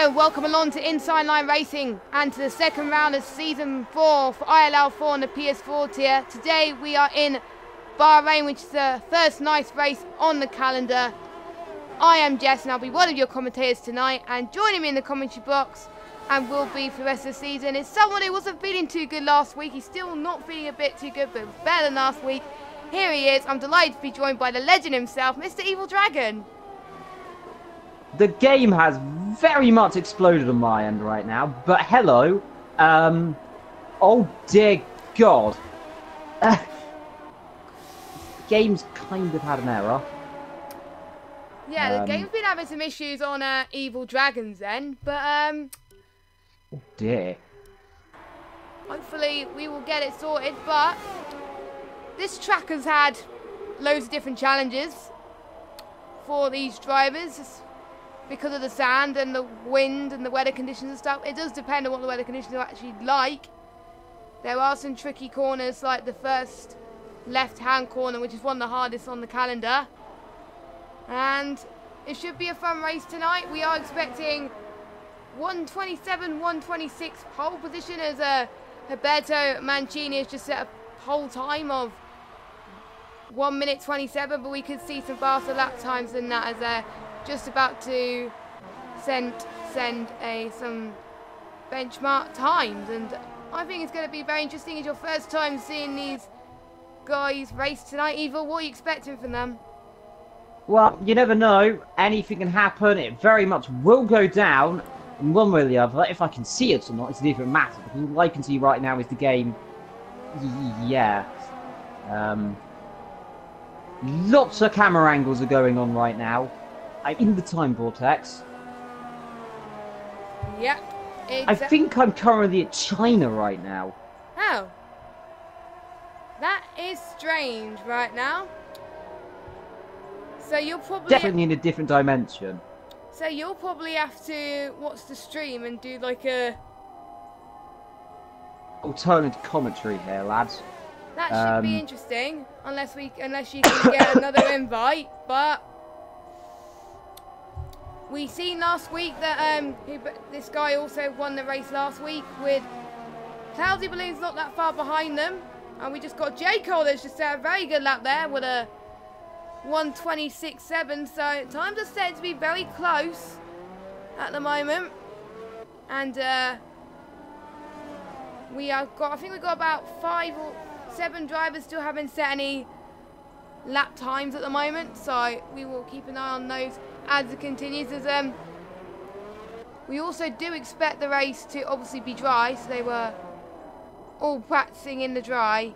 Hello, welcome along to IndyILR Racing and to the second round of Season 4 for ILR4 on the PS4 tier. Today we are in Bahrain, which is the first nice race on the calendar. I am Jess and I'll be one of your commentators tonight, and joining me in the commentary box and will be for the rest of the season is someone who wasn't feeling too good last week. He's still not feeling a bit too good, but was better than last week. Here he is. I'm delighted to be joined by the legend himself, Mr. Evil Dragon. The game has very much exploded on my end right now, but hello. Oh dear God. The game's kind of had an error. Yeah, the game's been having some issues on Evil Dragon's end, but oh dear. Hopefully we will get it sorted. But this track has had loads of different challenges for these drivers. Because of the sand and the wind and the weather conditions and stuff. It does depend on what the weather conditions are actually like. There are some tricky corners, like the first left-hand corner, which is one of the hardest on the calendar. And it should be a fun race tonight. We are expecting 127, 126 pole position, as Roberto Mancini has just set a pole time of 1 minute 27, but we could see some faster lap times than that, as they're just about to send some benchmark times. And I think it's going to be very interesting. It's your first time seeing these guys race tonight. Evil, what are you expecting from them? Well, you never know. Anything can happen. It very much will go down in one way or the other. If I can see it or not, it's a different matter. Because all I can see right now is the game. Yeah. Lots of camera angles are going on right now. I'm in the time vortex. Yep. I think I'm currently at China right now. Oh. That is strange right now. So you'll probably... Definitely in a different dimension. So you'll probably have to watch the stream and do like a... alternative commentary here, lads. That should be interesting. Unless you can get another invite, but... We seen last week that this guy also won the race last week with Cloudy Balloons not that far behind them. And we just got J. Cole that's just set a very good lap there with a 1:26.7. So times are set to be very close at the moment. And I think we've got about 5 or 7 drivers still haven't set any lap times at the moment. So we will keep an eye on those as it continues, as we also do expect the race to obviously be dry, so they were all practicing in the dry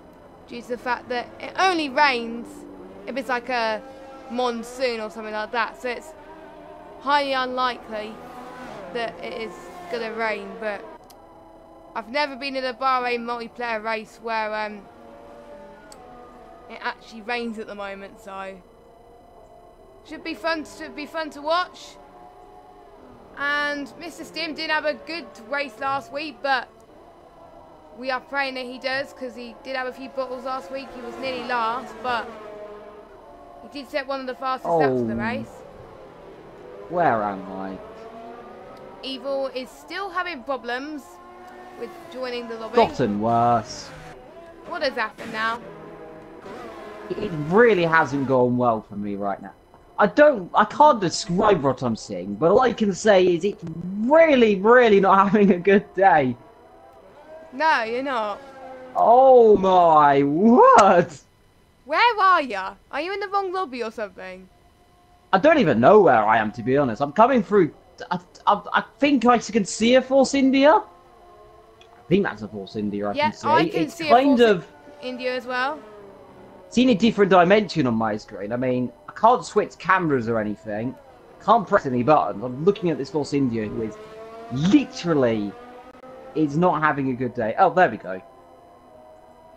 due to the fact that it only rains if it's like a monsoon or something like that, so it's highly unlikely that it is going to rain. But I've never been in a Bahrain multiplayer race where it actually rains at the moment, so should be fun to watch. And Mr. Stim did have a good race last week, but we are praying that he does, because he did have a few bottles last week. He was nearly last, but he did set one of the fastest laps of the race. Where am I? Evil is still having problems with joining the lobby. Gotten worse. What has happened now? It really hasn't gone well for me right now. I can't describe what I'm seeing, but all I can say is it's really, really not having a good day. No, you're not. Oh my word! Where are you? Are you in the wrong lobby or something? I don't even know where I am, to be honest. I'm coming through... I think I can see a Force India. I think that's a Force India I can see. I can see a Force India as well. It's in a different dimension on my screen. I mean, I can't switch cameras or anything. Can't press any buttons. I'm looking at this Force India who is literally is not having a good day. Oh, there we go.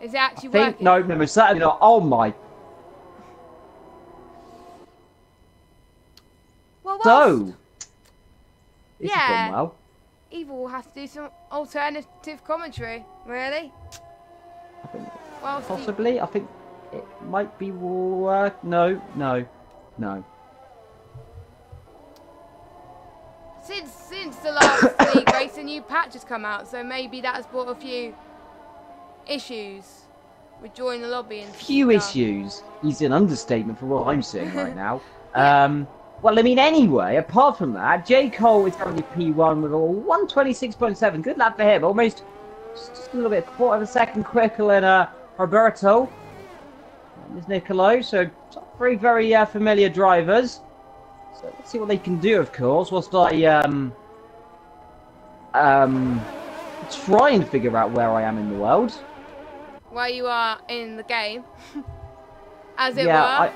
Is it actually working? No, certainly not. Oh my. Well, so, this has gone well. Evil will have to do some alternative commentary, really. I think Well, possibly. I think it might be work. No. Since the last league race, a new patch has come out, so maybe that has brought a few issues with joining the lobby and few stuff. issues. He's an understatement for what I'm seeing right now. Well, I mean, anyway, apart from that, J. Cole is currently P1 with a 126.7. Good lap for him. Almost just a little bit, quarter of a second quicker than Roberto. There's Nicolo. So, very, very familiar drivers. So, let's see what they can do, of course, whilst I try and figure out where I am in the world. Where you are in the game, as it were.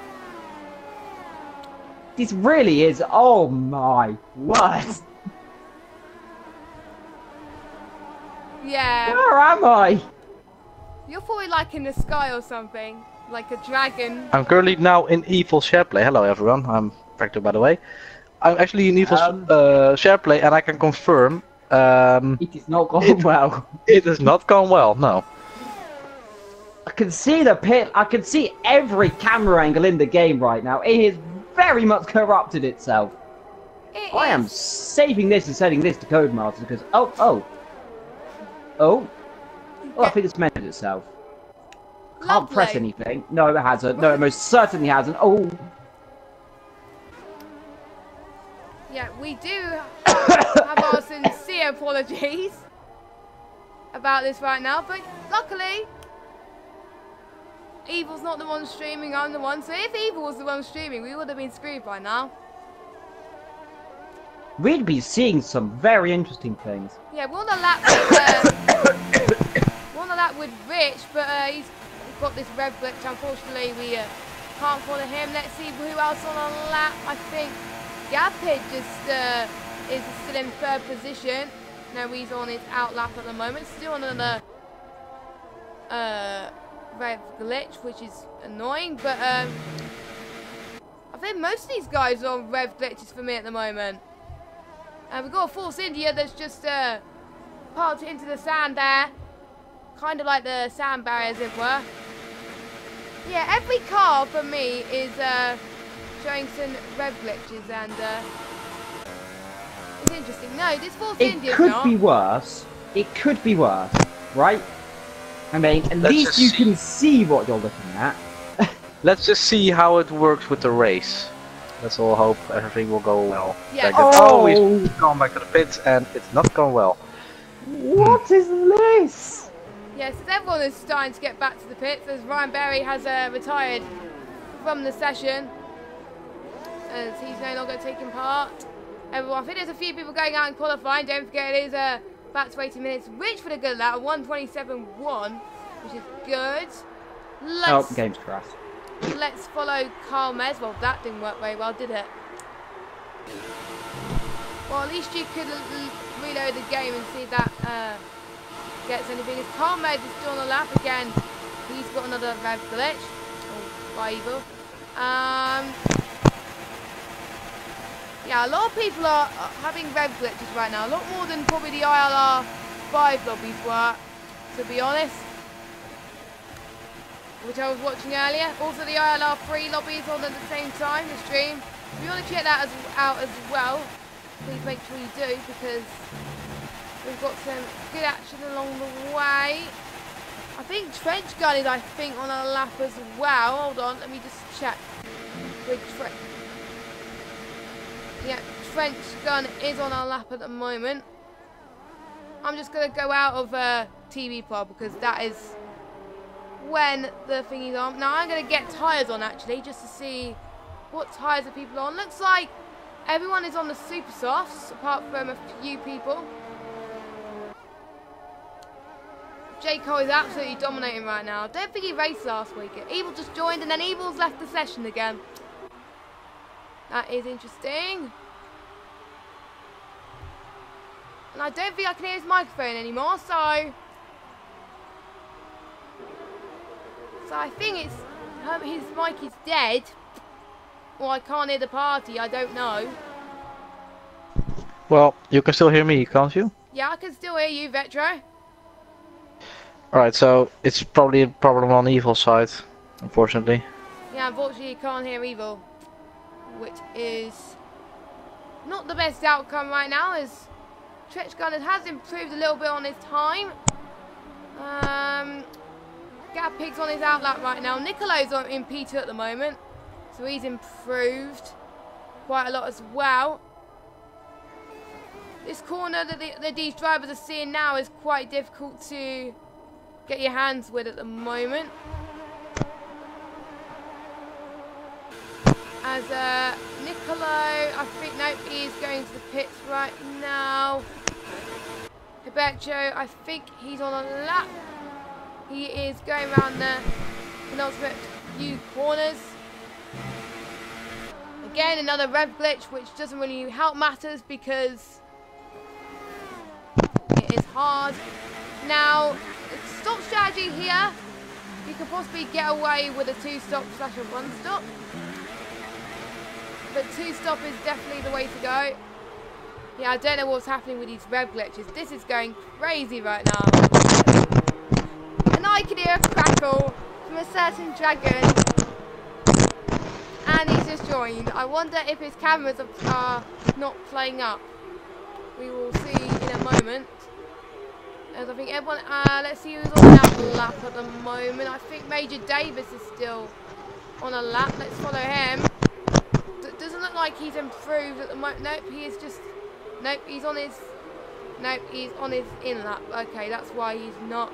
This really is. Oh my word! Yeah. Where am I? You're probably like in the sky or something, like a dragon. I'm currently now in Evil SharePlay. Hello everyone, I'm Vector by the way. I'm actually in Evil SharePlay and I can confirm it is not going well. It has not gone well, no. I can see the pit. I can see every camera angle in the game right now. It is very much corrupted itself. I am saving this and sending this to Codemasters because oh, I think it's meant itself. Can't press anything. No, it hasn't. No, it most certainly hasn't. Oh. Yeah, we do have our sincere apologies about this right now, but luckily Evil's not the one streaming, I'm the one. So if Evil was the one streaming, we would have been screwed by now. We'd be seeing some very interesting things. Yeah, we're on a lap with Rich, but he's got this red glitch. Unfortunately, we can't follow him. Let's see who else on a lap. I think Gapid just is still in third position. No, he's on his out lap at the moment. Still on a red glitch, which is annoying, but I think most of these guys are on rev glitches for me at the moment. And we've got a Force India that's just parked into the sand there, kind of like the sand barrier as it were. Yeah, every car for me is showing some rev glitches, and it's interesting. No, this Force India It could be worse. It could be worse, right? I mean, at least you can see what you're looking at. Let's just see how it works with the race. Let's all hope everything will go well. Yeah. He's gone back to the pits and it's not gone well. What is this? Yes, everyone is starting to get back to the pits as Ryan Berry has retired from the session as he's no longer taking part. Everyone, I think there's a few people going out and qualifying. Don't forget it is back to 80 minutes. Rich for the good lap, 1:27.1, which is good. Game's crashed. Let's follow Carl Mez. Well, that didn't work very well, did it? Well, at least you could reload the game and see if that gets anything. As Carl Mez is still on the lap again. He's got another rev glitch. Oh, by Evil. Yeah, a lot of people are having rev glitches right now. A lot more than probably the ILR5 lobbies were, to be honest. Which I was watching earlier. Also, the ILR3 lobby is on at the same time, the stream. If you want to check that out as well, please make sure you do, because we've got some good action along the way. I think Trench Gun is, on a lap as well. Hold on, let me just check. Yeah, Trench Gun is on our lap at the moment. I'm just going to go out of TV pod because that is when the thingy's on. Now I'm going to get tyres on actually just to see what tyres are people on. Looks like everyone is on the super softs apart from a few people. J. Cole is absolutely dominating right now. I don't think he raced last week. Evil just joined and then Evil's left the session again. That is interesting. And I don't think I can hear his microphone anymore, so I think it's his mic is dead. Or I can't hear the party, I don't know. Well, you can still hear me, can't you? Yeah, I can still hear you, Vetro. Alright, so it's probably a problem on Evil's side, unfortunately. Yeah, unfortunately you can't hear Evil, which is not the best outcome right now, as Stretch Gunner has improved a little bit on his time. Gap Pig's on his outlap right now. Nicolo's in P2 at the moment, so he's improved quite a lot as well. This corner that these drivers are seeing now is quite difficult to get your hands with at the moment. As Nicolo, I think, nope, he's going to the pits right now. Hiberto, I think he's on a lap. He is going around the penultimate few corners. Again, another rev glitch, which doesn't really help matters because it is hard. Now, stop strategy here. You could possibly get away with a 2-stop / a 1-stop. But 2-stop is definitely the way to go. Yeah, I don't know what's happening with these rev glitches. This is going crazy right now. And I can hear a crackle from a certain dragon. And he's just joined. I wonder if his cameras are not playing up. We will see in a moment. As I think everyone, let's see who's on that lap at the moment. I think Major Davis is still on a lap. Let's follow him. Doesn't look like he's improved at the moment. Nope, he is just... Nope, he's on his... Nope, he's on his in-lap. Okay, that's why he's not...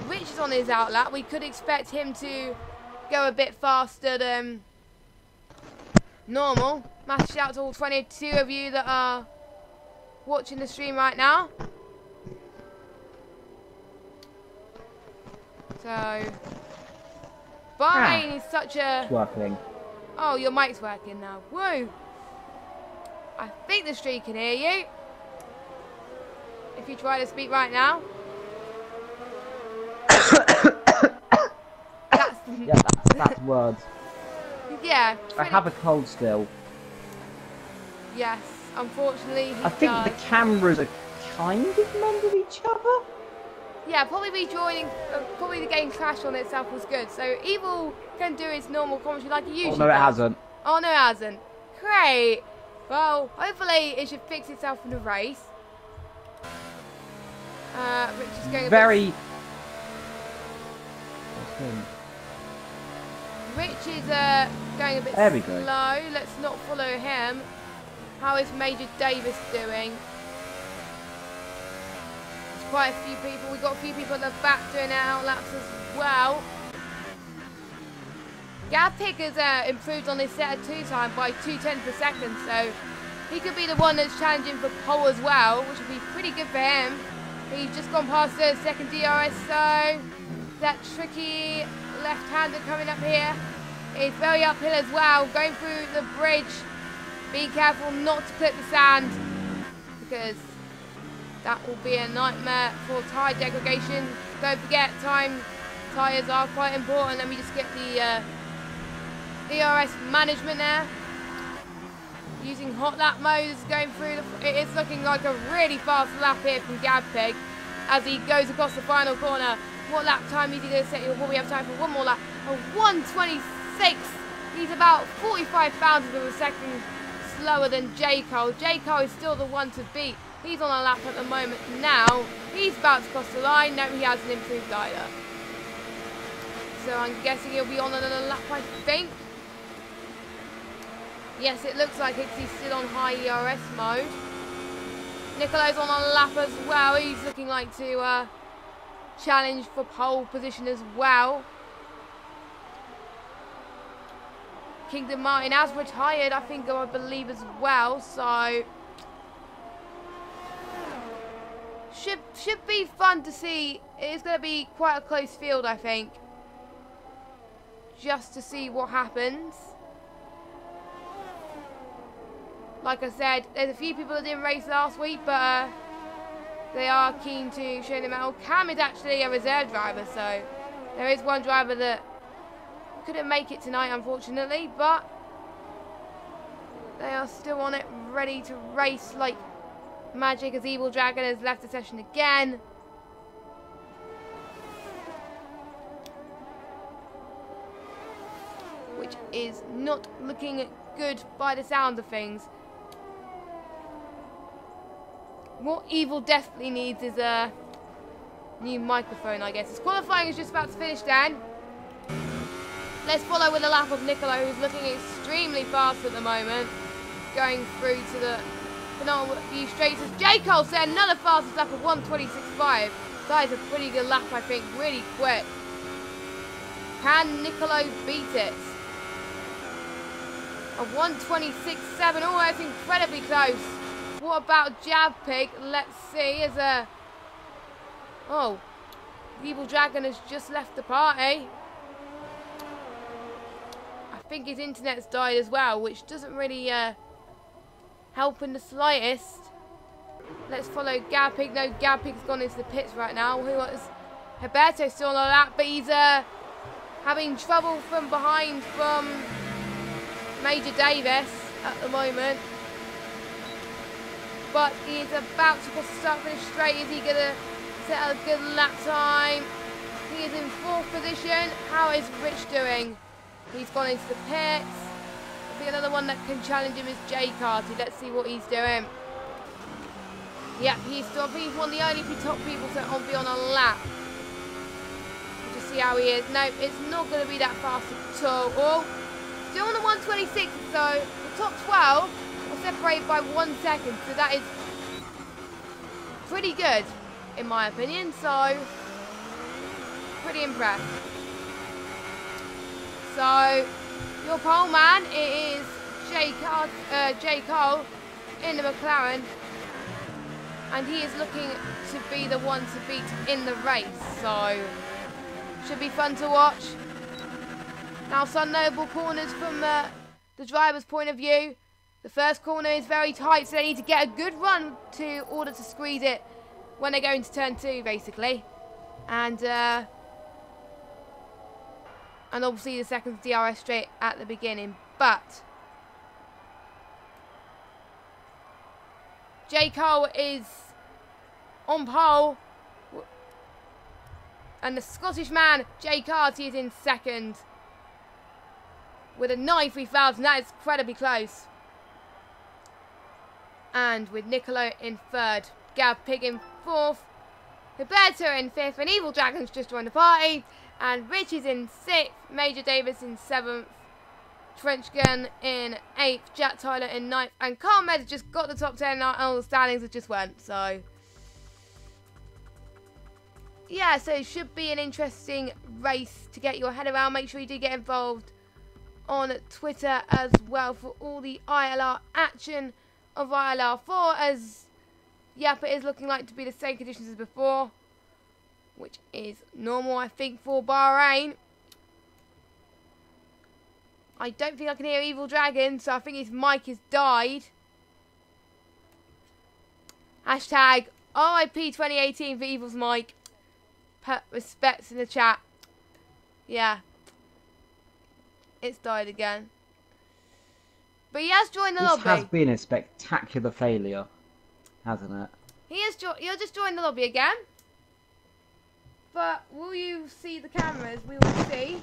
Rich is on his out-lap. We could expect him to go a bit faster than normal. Massive shout out to all 22 of you that are watching the stream right now. So... Bahrain is such a... It's working. Oh, your mic's working now. Woo! I think the stream can hear you. If you try to speak right now. That's words. Yeah. I have a cold still. Yes, unfortunately he I think does. the cameras are kind of meant with each other. Yeah, probably rejoining, probably the game crashed on itself was good. So Evil can do his normal commentary like he usually does. Oh no, it hasn't. Oh no, it hasn't. Great. Well, hopefully it should fix itself in the race. Rich is going a Very... Rich is going a bit There we go. slow. Let's not follow him. How is Major Davis doing? Quite a few people. We've got a few people at the back doing out laps as well. Gapig has improved on his set of 2 time by 2/10 per second, so he could be the one that's challenging for pole as well, which would be pretty good for him. He's just gone past the second DRS, so that tricky left-hander coming up here is very uphill as well, going through the bridge. Be careful not to clip the sand because that will be a nightmare for tyre degradation. Don't forget, tyres are quite important. Let me just get the DRS management there. Using hot lap mode is going through. It is looking like a really fast lap here from Gapig as he goes across the final corner. What lap time is he going to set? Will we have time for one more lap? A 1:26. He's about 45 thousandths of a second slower than J. Cole. J. Cole is still the one to beat. He's on a lap at the moment now. He's about to cross the line. No, he hasn't improved either. So I'm guessing he'll be on another lap, I think. Yes, it looks like it's he's still on high ERS mode. Nicolo's on a lap as well. He's looking like to challenge for pole position as well. Kingdom Martin has retired, I think, I believe as well. So should be fun to see. It's going to be quite a close field, I think. Just to see what happens. Like I said, there's a few people that didn't race last week, but they are keen to show them out. Cam is actually a reserve driver, so there is one driver that couldn't make it tonight, unfortunately, but they are still on it, ready to race like magic, as Evil Dragon has left the session again. Which is not looking good by the sound of things. What Evil desperately needs is a new microphone, I guess. His qualifying is just about to finish then. Let's follow with a lap of Niccolo, who's looking extremely fast at the moment. Going through to the penultimate few straights as J. Cole said another fastest lap of 1:26.5. That is a pretty good lap, I think, really quick. Can Niccolo beat it? A 1:26.7, oh, that's incredibly close. What about Jab Pig? Let's see, as a... Oh, the Evil Dragon has just left the party. I think his internet's died as well, which doesn't really help in the slightest. Let's follow Gab Pig. No, Gab Pig's gone into the pits right now. Who was Herberto still on that, but he's having trouble from behind from Major Davis at the moment. But he is about to cross the start finish straight. Is he gonna set a good lap time? He is in 4th position. How is Rich doing? He's gone into the pits. I think another one that can challenge him is Jay Carty. Let's see what he's doing. Yep, he's still, I think he's one of the only top people to be on a lap. We'll just see how he is. No, it's not going to be that fast at all. Oh, still on the 1:26, so the top 12 are separated by 1 second. So that is pretty good, in my opinion. So, pretty impressed. So, your pole man, it is Jay Cole in the McLaren. And he is looking to be the one to beat in the race. So, should be fun to watch. Now, some notable corners from the driver's point of view. The first corner is very tight, so they need to get a good run in order to squeeze it when they go into turn 2, basically. And obviously the second DRS straight at the beginning. But J. Cole is on pole, and the Scottish man, Jay Carty, is in second with a 93,000. That is incredibly close. And with Niccolo in 3rd, Gab Pig in 4th, Roberto in 5th, and Evil Dragon's just joined the party, and Rich is in 6th, Major Davis in 7th, Trench Gun in 8th, Jack Tyler in 9th, and Carl Med just got the top 10 and all the standings have just went, so... Yeah, so it should be an interesting race to get your head around. Make sure you do get involved on Twitter as well for all the ILR action of ILR4, as, yep, it is looking like to be the same conditions as before, which is normal, I think, for Bahrain. I don't think I can hear Evil Dragon, so I think his mic has died. Hashtag RIP 2018 for Evil's mic. Put respects in the chat. Yeah. It's died again. But he has joined the lobby. This has been a spectacular failure, hasn't it? He'll just join the lobby again. But will you see the cameras? We will see.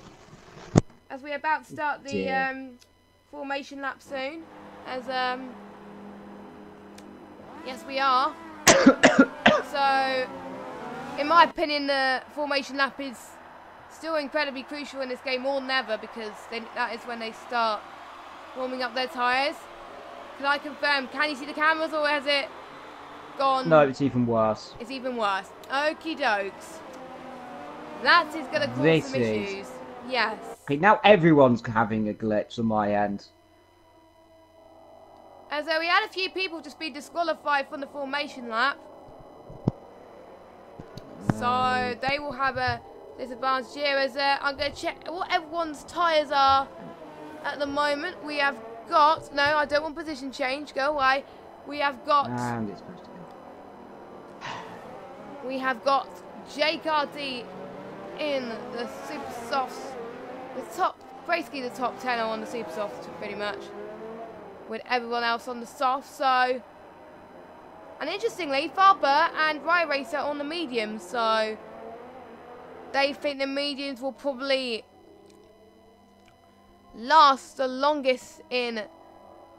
As we're about to start the formation lap soon. As yes, we are. So, in my opinion, the formation lap is still incredibly crucial in this game, or never, because that is when they start warming up their tyres. Can I confirm? Can you see the cameras, or has it gone? No, it's even worse. It's even worse. Okie dokes. That is going to cause some issues. Yes. Okay, now everyone's having a glitch on my end. As we had a few people just be disqualified from the formation lap. So they will have a disadvantage here, as I'm going to check what everyone's tyres are at the moment. We have got, no, I don't want position change, go away. We have got, and it's supposed to be. We have got JKD in the super softs. The top, basically the top 10 are on the super softs pretty much, with everyone else on the soft. So, and interestingly, Faber and Rye Racer on the mediums, so they think the mediums will probably last the longest in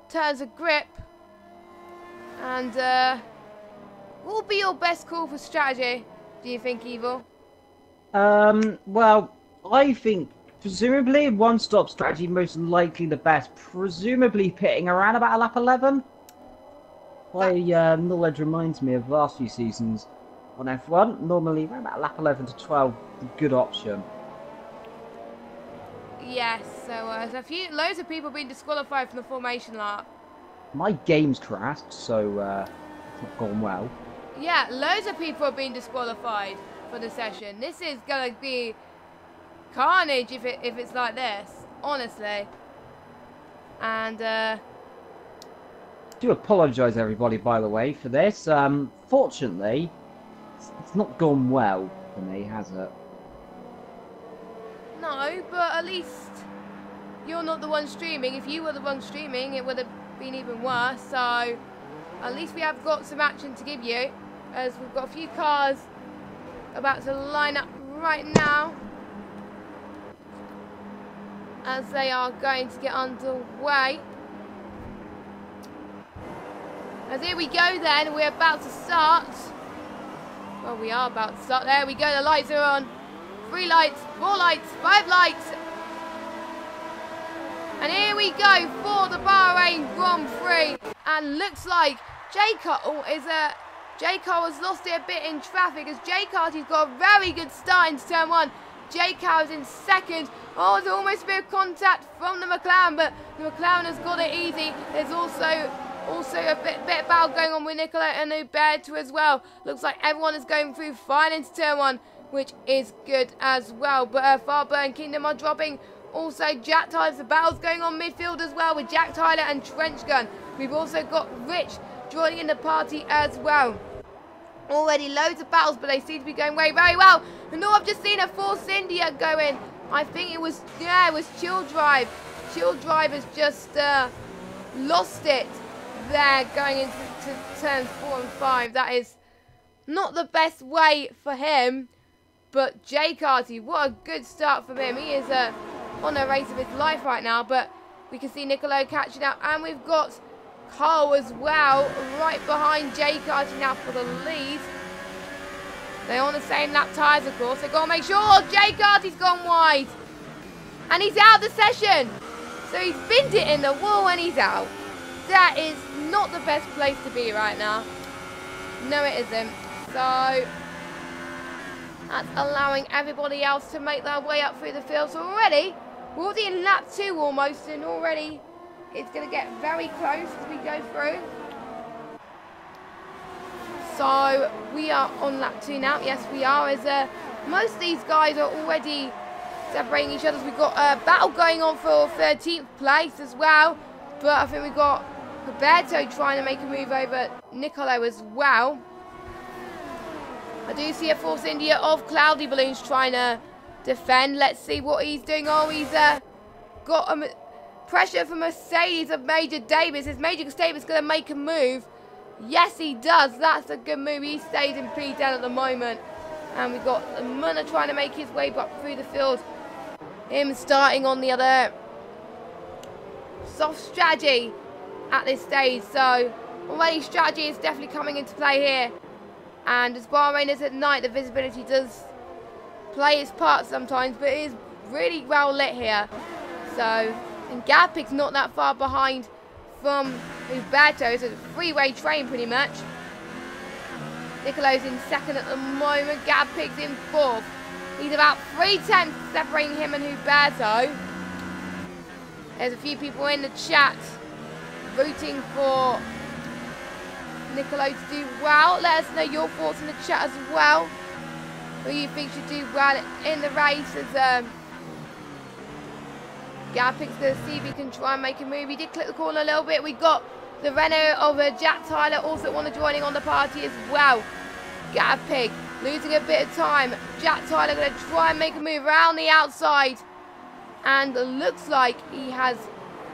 terms of grip. And What would be your best call for strategy, do you think, Evil? Well, I think presumably one-stop strategy most likely the best. Presumably pitting around about lap 11. Knowledge reminds me of the last few seasons on F1. Normally around about lap 11 to 12, a good option. Yes, so loads of people being disqualified from the formation lap. My game's crashed, so it's not gone well. Yeah, loads of people are being disqualified for the session. This is gonna be carnage if it's like this, honestly. And I do apologise everybody, by the way, for this. Fortunately, it's not gone well for me, has it? no, but at least you're not the one streaming. If you were the one streaming, it would have been even worse. So at least we have got some action to give you, as we've got a few cars about to line up right now, as they are going to get underway. As here we go then, we're about to start. Well, we are about to start. There we go, the lights are on. 3 lights, 4 lights, 5 lights. And here we go for the Bahrain Grand Prix. And looks like J-Car has lost it a bit in traffic, as J-Car has got a very good start into turn 1. J-Car is in second. Oh, there's almost a bit of contact from the McLaren, but the McLaren has got it easy. There's also a bit of battle going on with Nicola and Uberto as well. Looks like everyone is going through fine into turn 1, which is good as well. But Farber and Kingdom are dropping. Also, Jack Tyler's, the battle's going on midfield as well with Jack Tyler and Trench Gun. We've also got Rich joining in the party as well. Already loads of battles, but they seem to be going very well. And now I've just seen a Force India go in. I think it was Chill Drive. Chill Drive has just lost it there going into turns 4 and 5. That is not the best way for him. But Jay Carty, what a good start from him. He is on a race of his life right now. But we can see Nicolo catching up. And we've got Carl as well, right behind Jay Carty now for the lead. They're on the same lap tyres, of course. They've got to make sure Jay Carty's gone wide. And he's out of the session. So he's binned it in the wall and he's out. That is not the best place to be right now. No, it isn't. So that's allowing everybody else to make their way up through the field. So already, we're already in lap 2 almost, and already it's going to get very close as we go through. So we are on lap 2 now. Yes, we are, as most of these guys are already separating each other. We've got a battle going on for 13th place as well. But I think we've got Roberto trying to make a move over Nicolo as well. I do see a Force India of Cloudy Balloons trying to defend. Let's see what he's doing. Oh, he's got a pressure from Mercedes of Major Davis. Is Major Davis going to make a move? Yes, he does. That's a good move. He stays in P10 at the moment. And we've got Munna trying to make his way up through the field. Him starting on the other soft strategy at this stage. So already strategy is definitely coming into play here. And as Bahrain is at night, the visibility does play its part sometimes, but it is really well lit here. So, and Gapik's not that far behind from Uberto. It's a three-way train pretty much. Nicolo's in second at the moment. Gapik's in fourth. He's about 3 tenths separating him and Uberto. There's a few people in the chat rooting for Nicolo to do well. Let us know your thoughts in the chat as well. Who you think should do well in the race, as Gapik's going to see if he can try and make a move. He did clip the corner a little bit. We got the Renault of Jack Tyler also joining on the party as well. Gapik losing a bit of time. Jack Tyler going to try and make a move around the outside. And looks like he has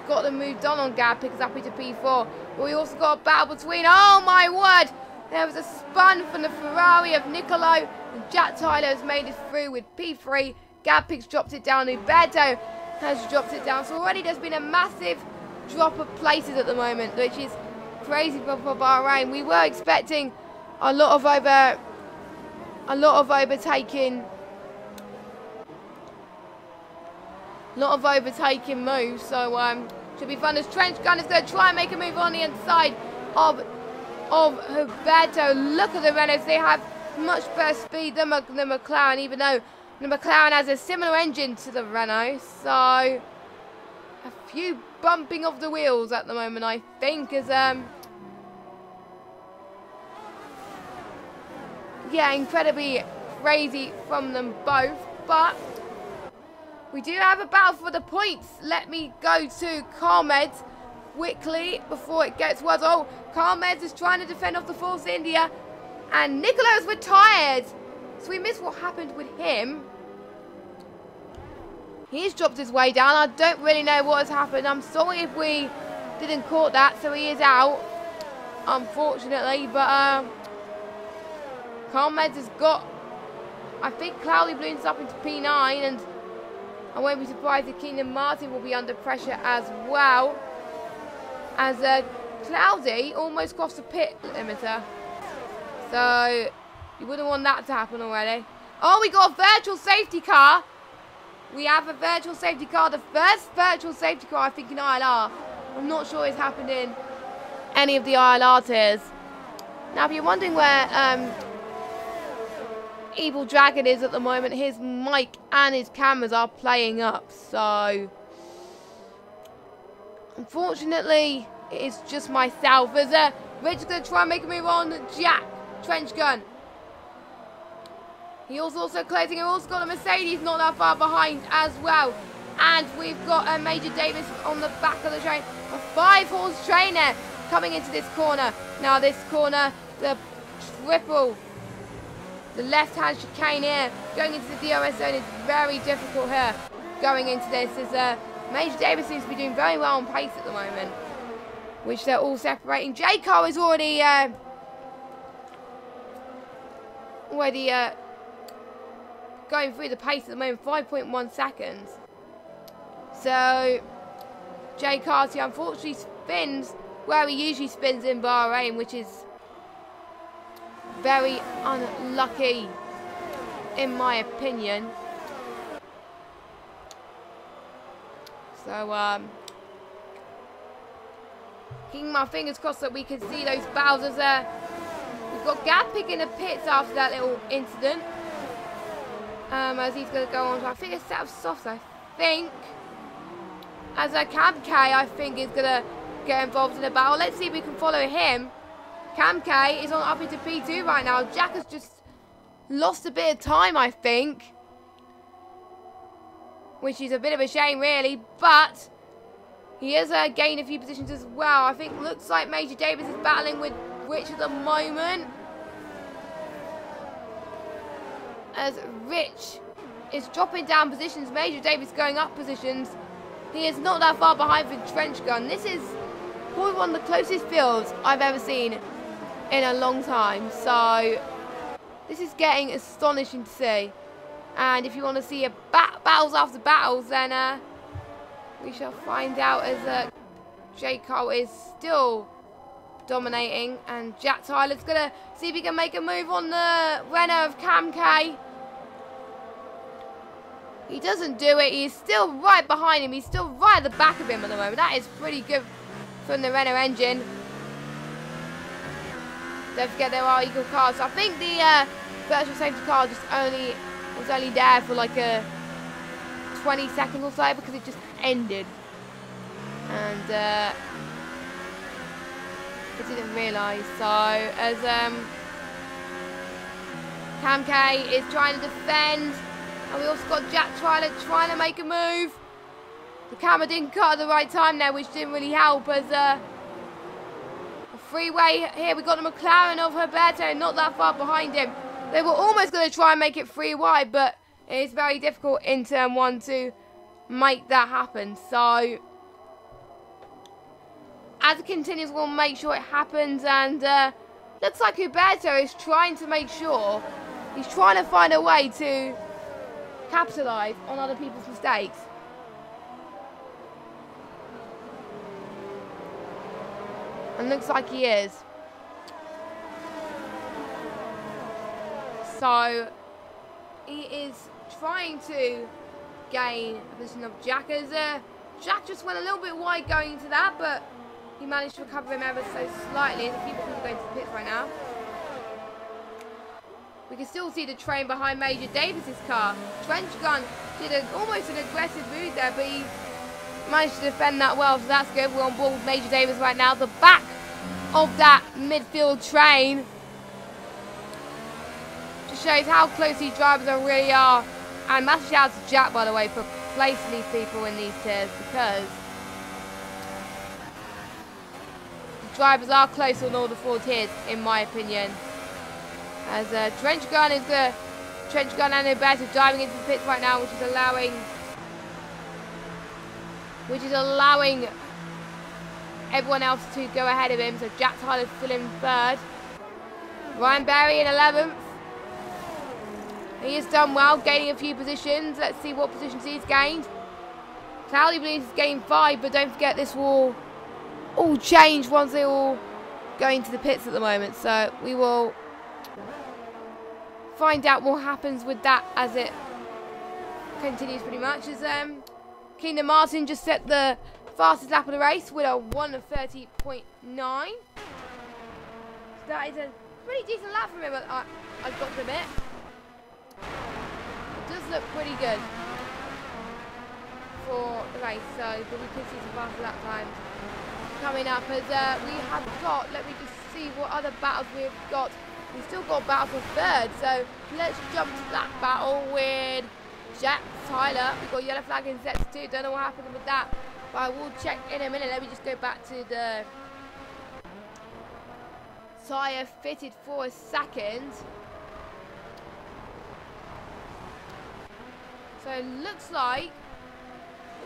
got the move done on Gapik. It's up to P4. But we also got a battle between, oh my word, there was a spun from the Ferrari of Nicolo. And Jack Tyler has made it through with P3. Gapik's dropped it down. Uberto has dropped it down. So already there's been a massive drop of places at the moment, which is crazy for Bahrain. We were expecting a lot of overtaking moves, so should be fun as Trench Gun is going to try and make a move on the inside of Roberto. Look at the Renaults, they have much better speed than the McLaren, even though the McLaren has a similar engine to the Renault, so a few bumping of the wheels at the moment, I think, as yeah, incredibly crazy from them both, but we do have a battle for the points. Let me go to Carmed quickly before it gets worse. Oh, Carmed is trying to defend off the Force India, and Nicolo's retired, so we missed what happened with him. He's dropped his way down. I don't really know what has happened. I'm sorry if we didn't caught that, so he is out, unfortunately, but Carmed has got, I think, Cloudy balloons up into P9, and I won't be surprised if Kingdom Martin will be under pressure as well, as Cloudy almost crossed the pit limiter. So you wouldn't want that to happen already. Oh, we got a virtual safety car. We have a virtual safety car, the first virtual safety car, I think, in ILR. I'm not sure it's happened in any of the ILR tiers. Now, if you're wondering where Evil Dragon is at the moment, his mic and his cameras are playing up, so unfortunately it is just myself. As Richard's going to try and make a move on Jack Trench Gun. He also closing. We've also got a Mercedes not that far behind as well, and we've got a Major Davis on the back of the train, a 5-horse trainer coming into this corner. Now this corner, the left-hand chicane here, going into the DRS zone is very difficult here, going into this, as Major Davis seems to be doing very well on pace at the moment, which they're all separating. J-Car is already going through the pace at the moment, 5.1 seconds. So J-Car unfortunately spins where he usually spins in Bahrain, which is very unlucky in my opinion. So keeping my fingers crossed that we can see those Bowsers there. We've got Gapik in the pits after that little incident, as he's going to go on to, I think, a set of softs, I think, as Cam K, I think, is going to get involved in the battle. Let's see if we can follow him. Cam K is on up into P2 right now. Jack has just lost a bit of time, I think, which is a bit of a shame, really, but he has gained a few positions as well. I think looks like Major Davis is battling with Rich at the moment, as Rich is dropping down positions. Major Davis going up positions. He is not that far behind for Trench Gun. This is probably one of the closest fields I've ever seen in a long time. So this is getting astonishing to see. And if you want to see a battles after battles, then we shall find out, as J. Cole is still dominating, and Jack Tyler's going to see if he can make a move on the Renault of Cam K. He doesn't do it. He's still right behind him. He's still right at the back of him at the moment. That is pretty good from the Renault engine. Don't forget there are equal cars. So I think the virtual safety car was only there for like a 20 seconds or so, because it just ended. And I didn't realise. So as Cam K is trying to defend, and we also got Jack Tyler trying to make a move. The camera didn't cut at the right time there, which didn't really help, as a freeway here. We got the McLaren of Roberto not that far behind him. They were almost going to try and make it 3 wide, but it is very difficult in turn 1 to make that happen. So as it continues, we'll make sure it happens. And looks like Roberto is trying to make sure, he's trying to find a way to capitalise on other people's mistakes. And looks like he is. So he is trying to gain a position of Jack. As Jack just went a little bit wide going into that, but he managed to recover him ever so slightly. There's a few people going to the pits right now. We can still see the train behind Major Davis's car. Trench Gun did almost an aggressive move there, but he managed to defend that well, so that's good. We're on board with Major Davis right now. The back of that midfield train just shows how close these drivers really are. And massive shout out to Jack, by the way, for placing these people in these tiers, because the drivers are close on all the 4 tiers, in my opinion. As Trench Gun and Roberto diving into the pits right now, which is allowing everyone else to go ahead of him. So Jack Tyler still in 3rd. Ryan Berry in 11th. He has done well, gaining a few positions. Let's see what positions he's gained. Cloudy believes he's gained 5, but don't forget this will all change once they all go into the pits at the moment. So we will find out what happens with that as it continues pretty much. As Kingdom Martin just set the fastest lap of the race with a 1 of 30.9. So that is a pretty decent lap from him, I've got to admit. It does look pretty good for the race, so but we could see some faster lap times coming up. As we have got, let me just see what other battles we've got. We've still got a battle for 3rd, so let's jump to that battle with Jack Tyler. We've got yellow flag in sets 2. Don't know what happened with that, but I will check in a minute. Let me just go back to the tyre fitted for a second. So it looks like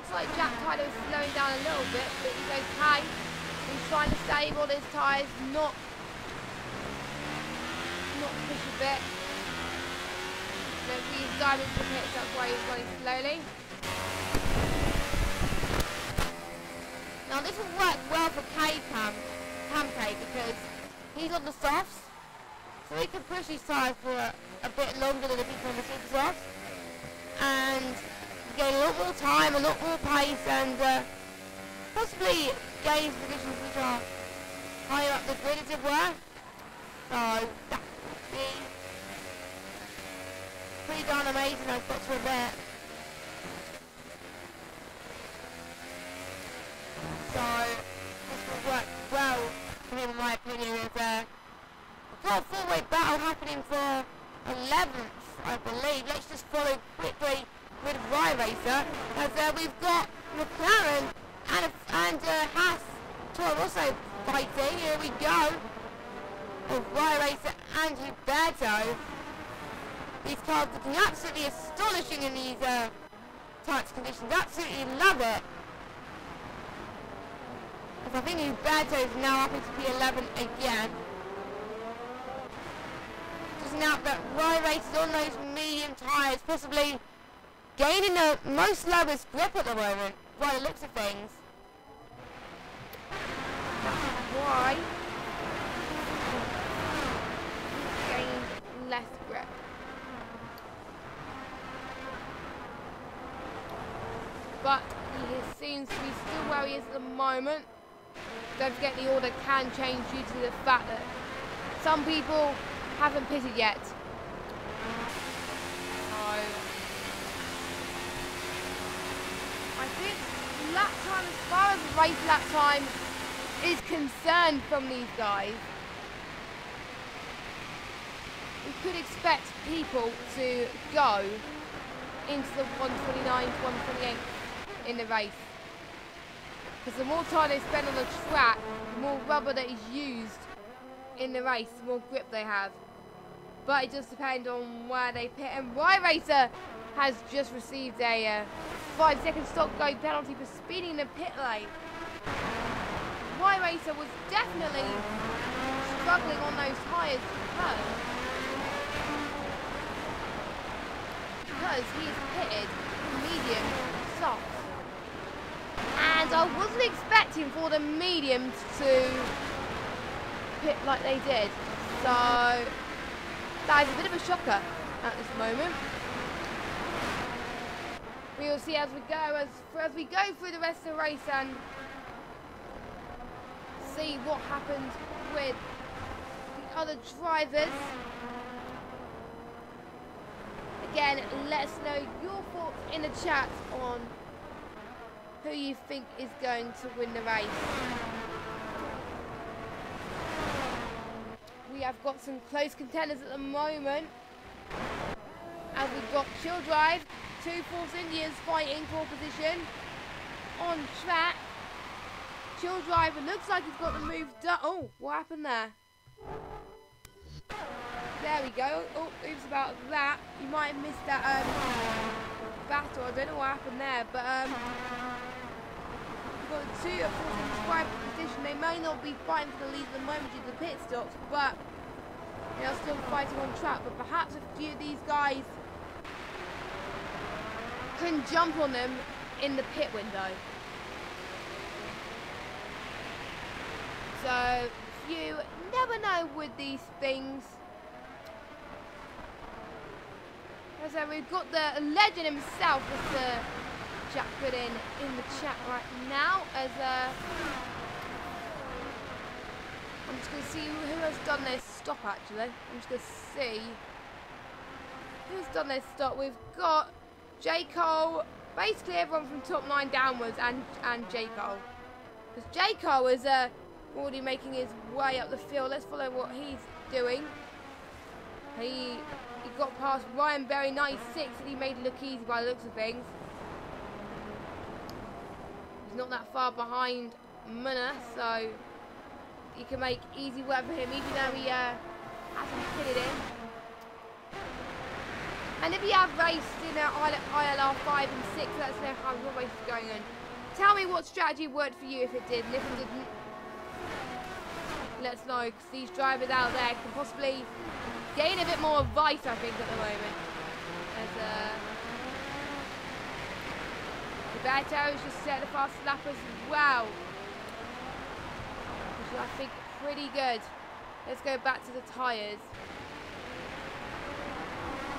Jack Tyler is slowing down a little bit, but he's okay. He's trying to save all his tyres, not push a bit. Look, he's diving into the pits, that's why he's running slowly. Now this will work well for Campe because he's on the softs, so he can push his tyres for a bit longer than the people on the super softs, and gain a lot more time, a lot more pace, and possibly gain positions which are higher up the grid, as it were. So that would be pretty darn amazing, I've got to admit. So this will work well for him, in my opinion. There's a 4-way battle happening for 11th, I believe. Let's just follow quickly with iRacer, as we've got McLaren and Haas Toro Rosso fighting. Here we go. iRacer and Huberto. These cars looking absolutely astonishing in these types of conditions. Absolutely love it. Because I think Huberto is now up into P11 again. Just now that iRacer is on those medium tyres, possibly gaining the most lowest grip at the moment, by the looks of things. Why? Gained less grip. But he seems to be still where he is at the moment. Don't forget the order can change due to the fact that some people haven't pitted yet. I think lap time, as far as race lap time is concerned from these guys, we could expect people to go into the 129 to 128 in the race. Because the more time they spend on the track, the more rubber that is used in the race, the more grip they have. But it does depend on where they pit. And iRacer has just received a 5-second stop go penalty for speeding in the pit lane. iRacer was definitely struggling on those tyres because he's pitted medium soft. And I wasn't expecting for the mediums to pit like they did. So That is a bit of a shocker at this moment. We will see as we go, as we go through the rest of the race and see what happens with the other drivers. Again, let us know your thoughts in the chat on who you think is going to win the race. We have got some close contenders at the moment. And we've got Chill Drive, 2 Force Indians fighting for position on track. Chill Drive, it looks like he's got the move done. Oh, what happened there? There we go. Oh, oops about that. You might have missed that battle. I don't know what happened there, but we've got the 2 Force Indians fighting for position. They may not be fighting for the lead at the moment due to the pit stops, but they are still fighting on track. But perhaps a few of these guys can jump on them in the pit window. So you never know with these things. So we've got the legend himself, Mr. Jack Goodin, in the chat right now. As I'm just going to see who has done their stop. Actually, I'm just going to see who's done their stop. We've got J. Cole, basically everyone from top 9 downwards, and J. Cole. Because J. Cole is already making his way up the field. Let's follow what he's doing. He got past Ryan Berry 96 and he made it look easy by the looks of things. He's not that far behind Munna, so he can make easy work for him, even though he hasn't pitted in. And if you have raced in ILR 5 and 6, let us know how your race is going on. Tell me what strategy worked for you if it did, and if it didn't, let us know, because these drivers out there can possibly gain a bit more advice, I think, at the moment. As Roberto's just set the fast lappers as well, which is, I think, pretty good. Let's go back to the tyres.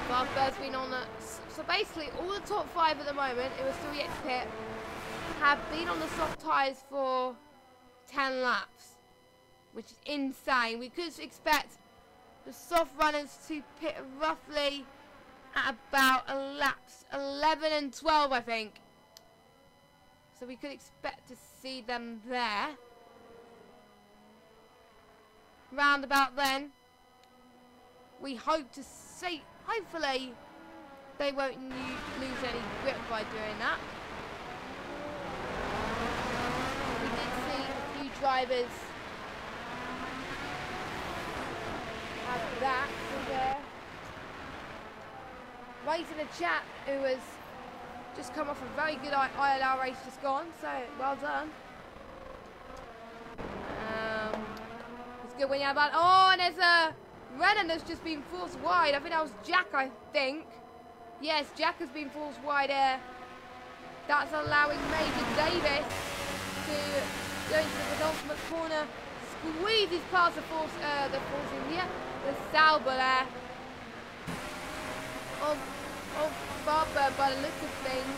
Barber's been on the... So basically, all the top 5 at the moment, it was 3x pit, have been on the soft tyres for 10 laps, which is insane. We could expect the soft runners to pit roughly at about laps 11 and 12, I think. So we could expect to see them there. Round about then, we hope to see, hopefully, they won't lose any grip by doing that. We did see a few drivers have that. Right in the chat, who has just come off a very good ILR race just gone, so well done. It's good when you have that. Oh, and there's a Renan that's just been forced wide. I think that was Jack, I think. Yes, Jack has been forced wide there. That's allowing Major Davis to go into the penultimate corner. Squeezes past the force India. The Sauber there. Of Barber by the looks of things.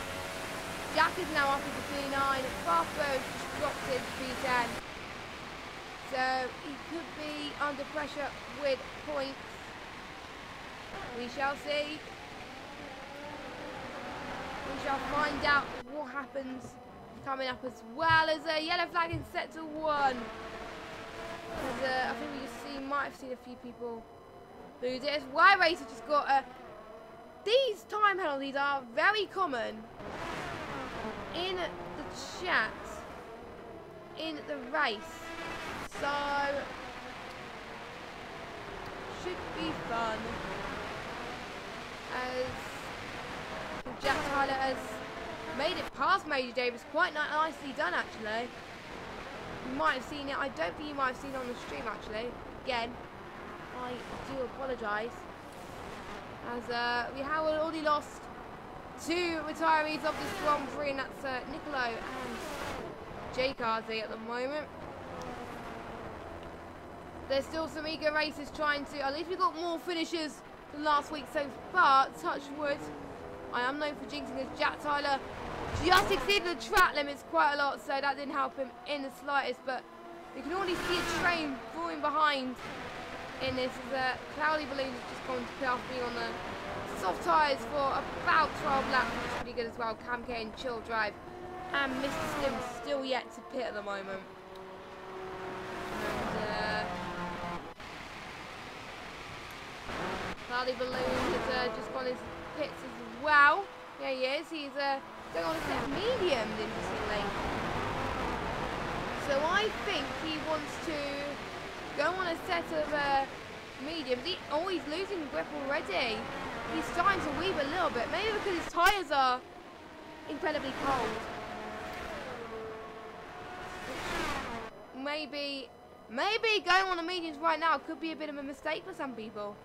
Jack is now up into P9. Barber just dropped in P10. So he could be under pressure with points. We shall see. We shall find out what happens coming up, as well as a yellow flag in sector 1. I think we might have seen a few people lose it. Y Racer just got these time penalties are very common in the chat in the race, so should be fun. As Jack Tyler has made it past Major Davis, quite nicely done actually. You might have seen it. I don't think you might have seen it on the stream actually. Again, I do apologise. As we have already lost 2 retirees of this Grand Prix, and that's Nicolo and Jake Hardy at the moment. There's still some eager racers trying to, at least we've got more finishers than last week so far, touch wood. I am known for jinxing as Jack Tyler just exceeded the track limits quite a lot, so that didn't help him in the slightest, but you can already see a train falling behind in this as a cloudy balloon has just gone to pit after being on the soft tyres for about 12 laps, which is pretty good as well. Cam K and Chill Drive, and Mr. Slim's still yet to pit at the moment. And cloudy balloon has just gone his pits as well. Yeah, he is. He's going on a set of mediums, interestingly. So I think he wants to go on a set of mediums. He's losing grip already. He's starting to weave a little bit. Maybe because his tyres are incredibly cold. Maybe going on the mediums right now could be a bit of a mistake for some people.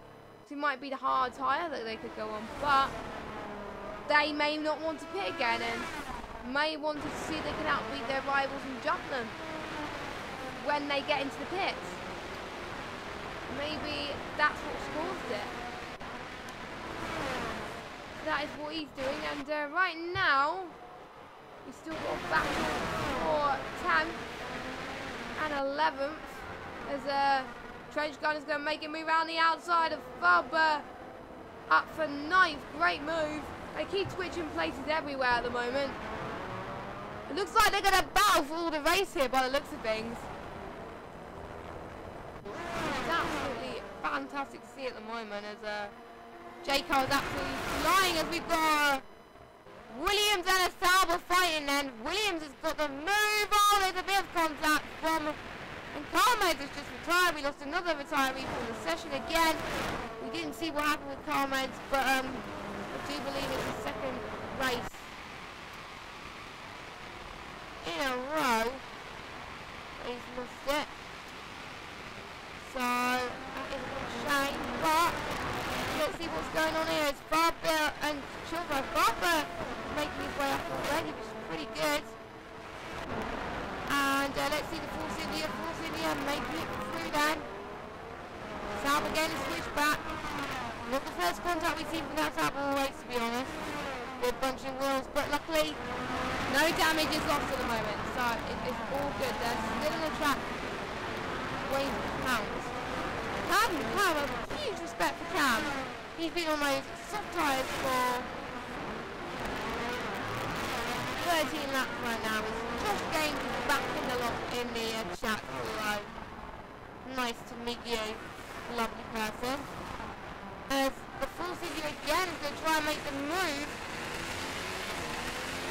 So it might be the hard tyre that they could go on, but they may not want to pit again and may want to see if they can outbeat their rivals and jump them when they get into the pits. Maybe that's what's caused it. That is what he's doing, and right now we've still got a battle for 10th and 11th as Trench Gun is going to make it move around the outside of Fubber up for 9th. Great move. They keep switching places everywhere at the moment. It looks like they're going to battle for all the race here by the looks of things. It's absolutely fantastic to see at the moment as J-Car is absolutely flying as we've got Williams and a Sauber fighting, and Williams has got the move. Oh, there's a bit of contact from, and Carmade has just retired. We lost another retiree from the session again. We didn't see what happened with Carmade, but I do believe it's the second race in a row. He's lost it. So that is a shame, but let's see what's going on here. It's Farber and Children. Farber making his way up already, which is pretty good. And let's see the Force India making it through then. Sauber getting a switch back. Not the first contact we've seen from that Sauber all race, to be honest. They're bunching wheels, but luckily no damage is lost at the moment, so it's all good. They're still on the track. Wayne counts. Cam, a huge respect for Cam. He's been on those soft tyres for 13 laps right now. Josh Gaines is back in the lot in the chat. Hello. Nice to meet you, lovely person. As the full figure again is going to try and make the move.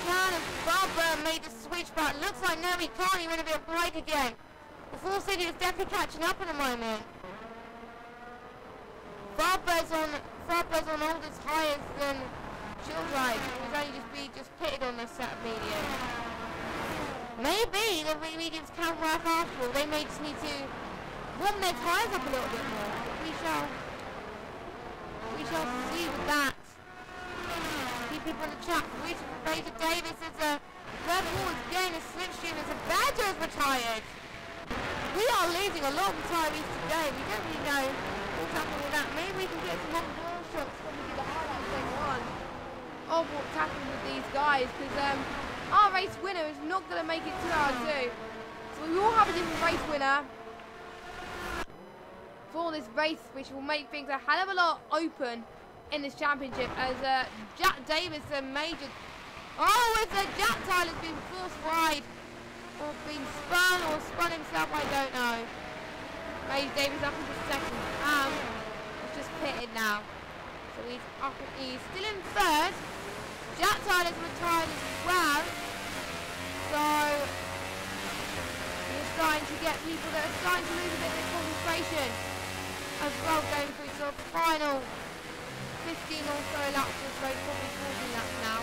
Can and Barbara made the switch back. Looks like now he can't. He went a bit of break again. The full city is definitely catching up at the moment. Farber's on all the tyres than Childrive, who's only just pitted on the set of mediums. Maybe the mediums can work after all. They may just need to warm their tyres up a little bit more. We shall see with that. Keep people in the chat. Reaching for Fraser Davis as a Red Bull is getting a slipstream as a Badger is retired. We are losing a lot of retirees today. We don't really know what's happening with that. Maybe we can get some more ball shots when we do the highlights later on of what's happening with these guys, because our race winner is not going to make it to our 2. So we will have a different race winner for this race, which will make things a hell of a lot open in this championship, as Jack Davis, a major... Oh, as Jack Tyler's been forced wide, or been spun, or spun himself, I don't know. Major Davis up into second. He's just pitted now. So he's still in third. Jack Tyler's retired as well. So we're starting to get people that are starting to lose a bit of their concentration as well, going through sort of the final 15 or so laps of this race, probably 14 laps now.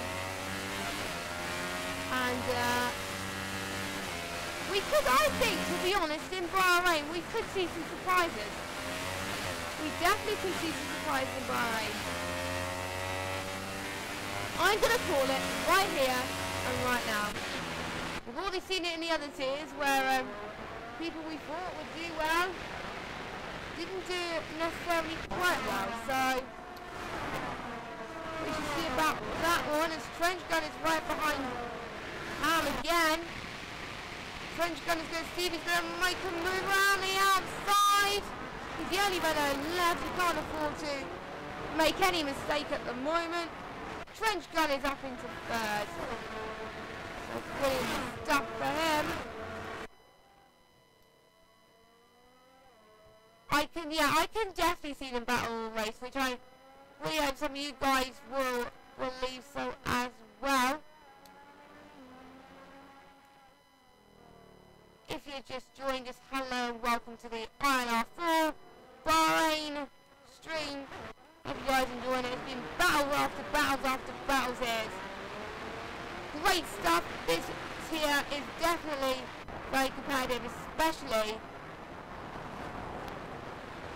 And we could, I think, to be honest, in Bahrain, we could see some surprises. We definitely could see some surprises in Bahrain. I'm going to call it right here and right now. We've already seen it in the other tiers where people we thought would do well didn't do necessarily quite well, so we should see about that one as Trench Gun is right behind Ham again. Trench Gun is going to see if he's going to make a move around the outside. He's the only runner left, he can't afford to make any mistake at the moment. Trench Gun is up into third. So brilliant stuff for him. I can definitely see them battle a race, which I really hope some of you guys will believe so as well. If you just joined us, hello and welcome to the ILR4 Bahrain stream. Hope you guys enjoying it. It's been battle after battles after battles here. Great stuff. This here is definitely very competitive, especially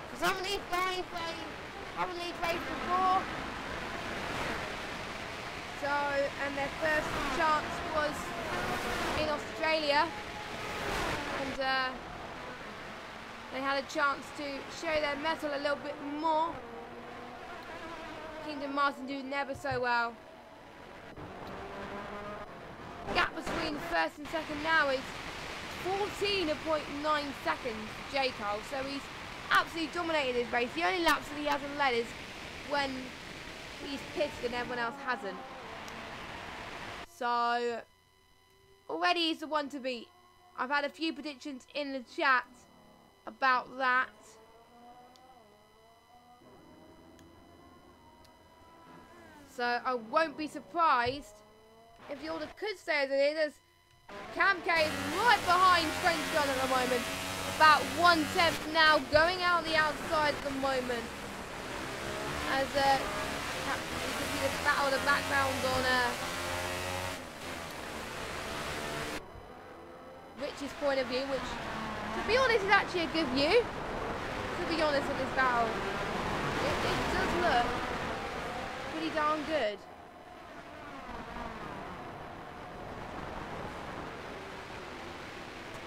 for some of these guys they haven't raced before. So, and their first chance was in Australia. And they had a chance to show their mettle a little bit more. Kingdom Martin doing never so well. Gap between first and second now is 14.9 seconds for J. Cole, so he's absolutely dominated his race. The only laps that he hasn't led is when he's pitted and everyone else hasn't. So already he's the one to beat. I've had a few predictions in the chat about that. So I won't be surprised if the order could stay as it is, as Cam K is right behind Trench Gun at the moment. About 1/10 now, going out the outside at the moment. As you can see the battle in the background on Rich's point of view, which, to be honest, is actually a good view. To be honest, of this battle, it does look pretty darn good.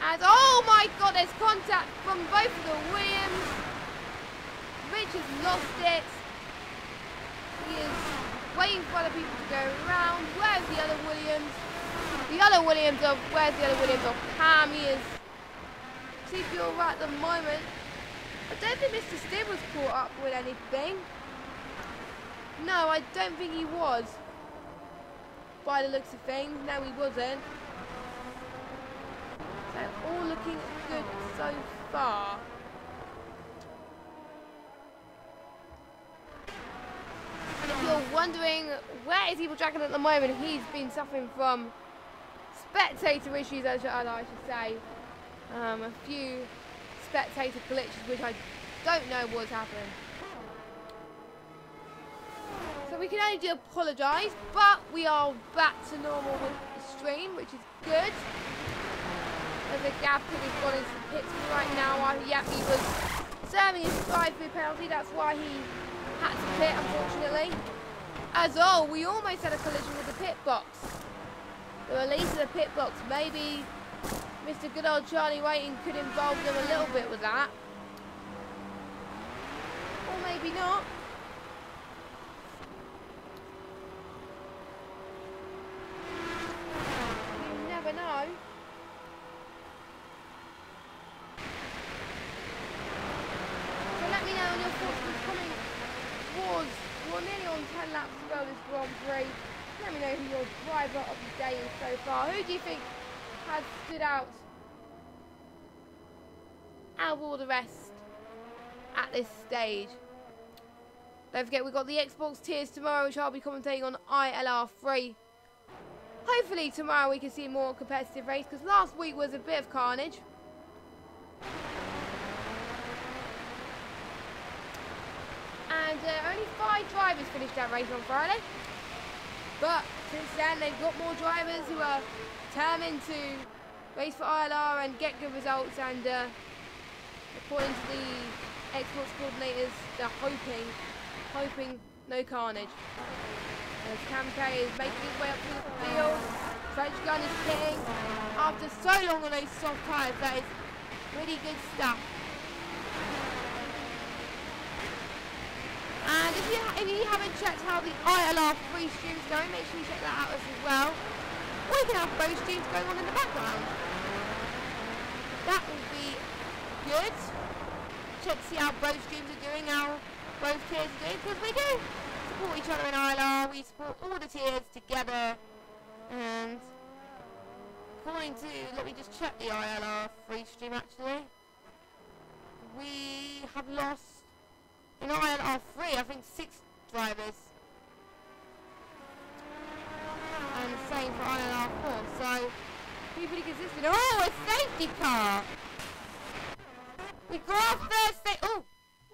As, oh my god, there's contact from both of the Williams. Rich has lost it. He is waiting for other people to go around. Where's the other Williams? The other Williams of, where's the other Williams of Cam? He is TPO right at the moment. I don't think Mr. Stibb was caught up with anything. No, I don't think he was. By the looks of things, no he wasn't. So all looking good so far. And if you're wondering where is Evil Dragon at the moment, he's been suffering from spectator issues, as I should say. A few spectator glitches, which I don't know what's happened. So we can only do apologise, but we are back to normal with the stream, which is good. There's a gap that he's gone into the pits right now. Yeah, he was serving his drive-through penalty, that's why he had to pit, unfortunately. As oh, we almost had a collision with the pit box. The release of the pit box, maybe Mr. Good Old Charlie Waiting could involve them a little bit with that. Or maybe not. You never know. So let me know on your thoughts what's coming towards, we're nearly on 10 laps to go this Grand Prix. Let me know who your driver of the day is so far. Who do you think has stood out of all the rest at this stage? Don't forget, we've got the Xbox tiers tomorrow, which I'll be commentating on ILR3. Hopefully tomorrow we can see a more competitive race, because last week was a bit of carnage. And only 5 drivers finished that race on Friday. But since then, they've got more drivers who are determined to race for ILR and get good results. And according to the Xbox coordinators, they're hoping no carnage. As Cam K is making his way up through the field, Trench Gun is pitting after so long on those soft tyres. That is pretty good stuff. if you haven't checked how the ILR3 stream's going, make sure you check that out as well. Or you can have both streams going on in the background. That will be good. Check to see how both streams are doing, how both tiers are doing, because we do support each other in ILR. We support all the tiers together. And according to, let me just check the ILR3 stream actually. We have lost in ILR3, I think 6 drivers. And the same for ILR4, so pretty consistent. Oh, a safety car! We got our first oh!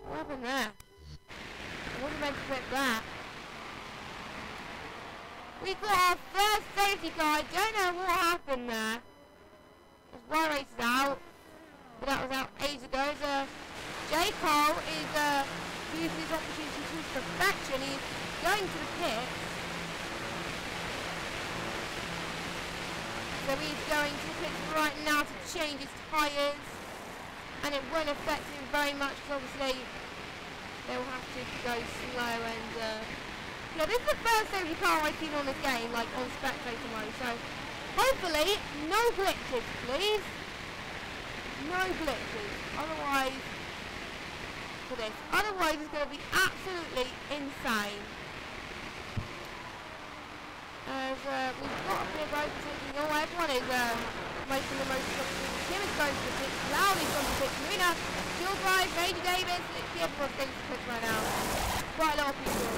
What happened there? I wasn't meant to clip that. We got our first safety car. I don't know what happened there. There's one race out, but that was out ages ago. J. Cole is using his opportunity to his perfection. He's going to the pits. So he's going to the pits right now to change his tyres. And it won't affect him very much because obviously they will have to go slow and yeah, this is the first safety car I've seen on this game, like on spectator mode, so hopefully no glitches, please. No glitches, otherwise for this. Otherwise it's going to be absolutely insane. As we've got a bit of road taking all, everyone is making the most of it. Tim is going to the pits, Lowry's going to the pits, Marina, Jill Drive, Major Davis, everyone's going to the pits right now. Quite a lot of people.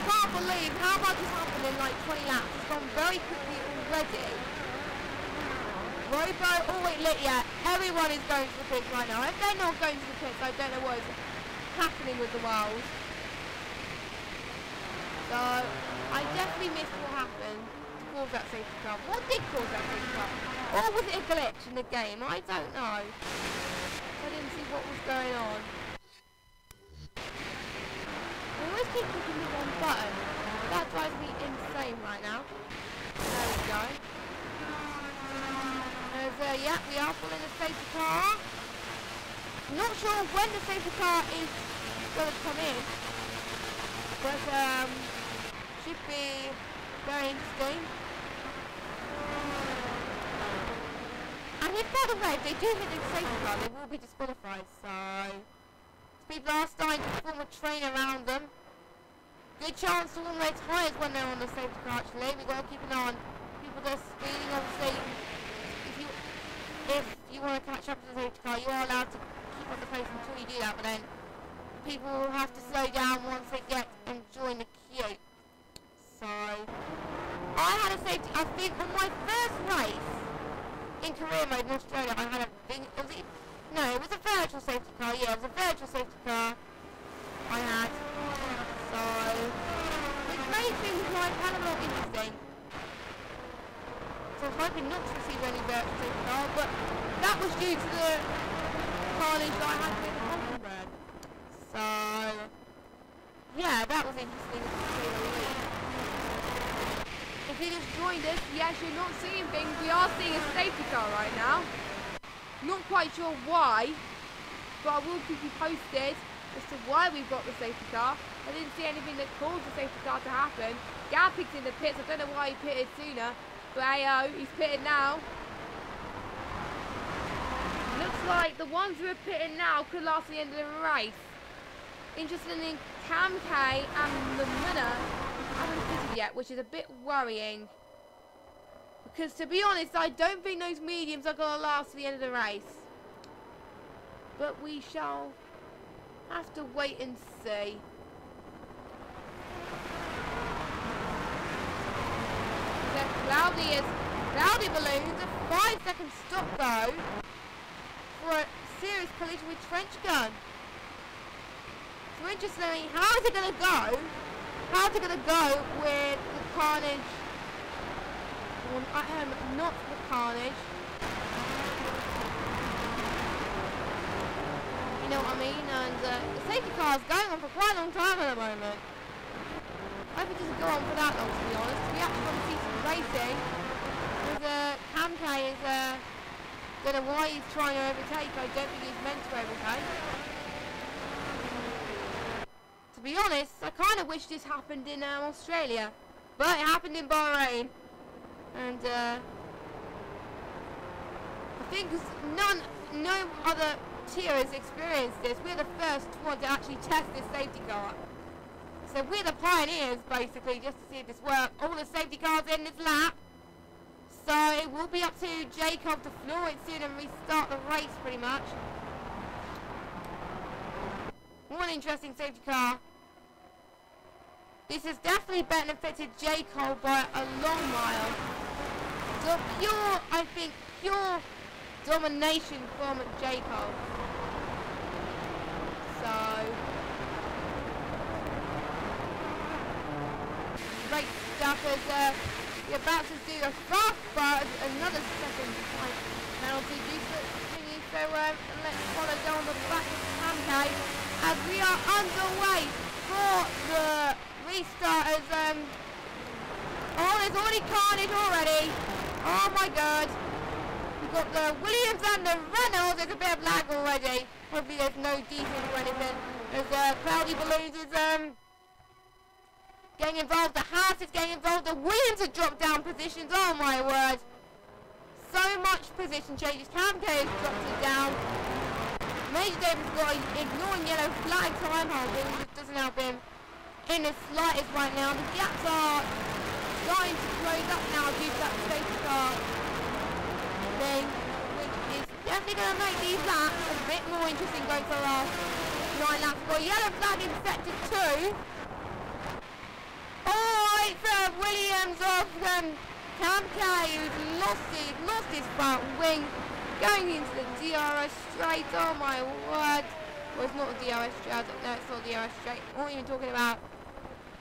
Can't believe how much has happened in like 20 laps. It's gone very quickly already. Robo, oh wait, lit yet. Everyone is going to the pits right now. If they're not going to the pits, I don't know what is happening with the world. So, I definitely missed what happened to cause that safety car. What did cause that safety car? Or was it a glitch in the game? I don't know. I didn't see what was going on. I always keep clicking the one button. That drives me insane right now. There we go. Yeah, we are pulling the safety car. Not sure when the safety car is going to come in. But, should be very interesting. And if, by the way, if they do hit the safety car, they will be disqualified, so people are starting to form a train around them. Good chance to warm their tyres when they're on the safety car actually. We've got to keep an eye on people that are speeding. Obviously, if you want to catch up to the safety car, you are allowed to keep on the pace until you do that, but then people will have to slow down once they get and join the queue. So, I had a safety, I think on my first race in career mode in Australia, I had a big, no, it was a virtual safety car, yeah, it was a virtual safety car I had. So, which made things like kind of more interesting. So I was hoping not to receive any virtual safety car, but that was due to the carnage that I had with the Conqueror. So, yeah, that was interesting to say the least. If you just joined us, yes, you're not seeing things. We are seeing a safety car right now. Not quite sure why, but I will keep you posted as to why we've got the safety car. I didn't see anything that caused the safety car to happen. Gapik's in the pits. I don't know why he pitted sooner, but AO, he's pitted now. Looks like the ones who are pitting now could last the end of the race. Interesting in Cam K and Lamuna haven't pitted yet, which is a bit worrying. Because to be honest, I don't think those mediums are going to last to the end of the race. But we shall have to wait and see. Cloudy balloons, a 5-second stop go for a serious collision with Trench Gun. So interestingly, how is it going to go? How's it going to go with the carnage? Not the carnage. You know what I mean? And the safety car is going on for quite a long time at the moment. I hope it doesn't go on for that long, to be honest. We actually want to see some racing. Because Camk is, don't know why he's trying to overtake. I don't think he's meant to overtake. be honest, I kind of wish this happened in Australia, but it happened in Bahrain, and I think no other tier has experienced this. We're the first one to actually test this safety car. So we're the pioneers, basically, just to see if this works. All the safety cars in this lap. So it will be up to Jacob to floor it soon and restart the race, pretty much. One interesting safety car. This has definitely benefited Jacob by a long mile. So pure, I think, pure domination from Jacob. So race staffers you're about to do a fast but another second point penalty due to thingy, so let's follow down the back of Camke as we are underway for the restarters. Oh, there's already carnage already. Oh my god. We've got the Williams and the Reynolds. There's a bit of lag already. Hopefully there's no defense or anything. There's Cloudy Balloons is getting involved. The Haas is getting involved. The Williams have dropped down positions. Oh my word. So much position changes. Camke has dropped it down. Major Davis got ignoring yellow flag time holding. It doesn't help him in the slightest right now. The gaps are starting to close up now due to that safety car thing, which is definitely going to make these laps a bit more interesting going for the last 9 laps. Got yellow flag in sector 2. Oh, it's Williams of Camke who's lost his front wing going into the DRS straight. Oh my word. Well, it's not a DRS straight. No, it's not a DRS straight. What are you even talking about?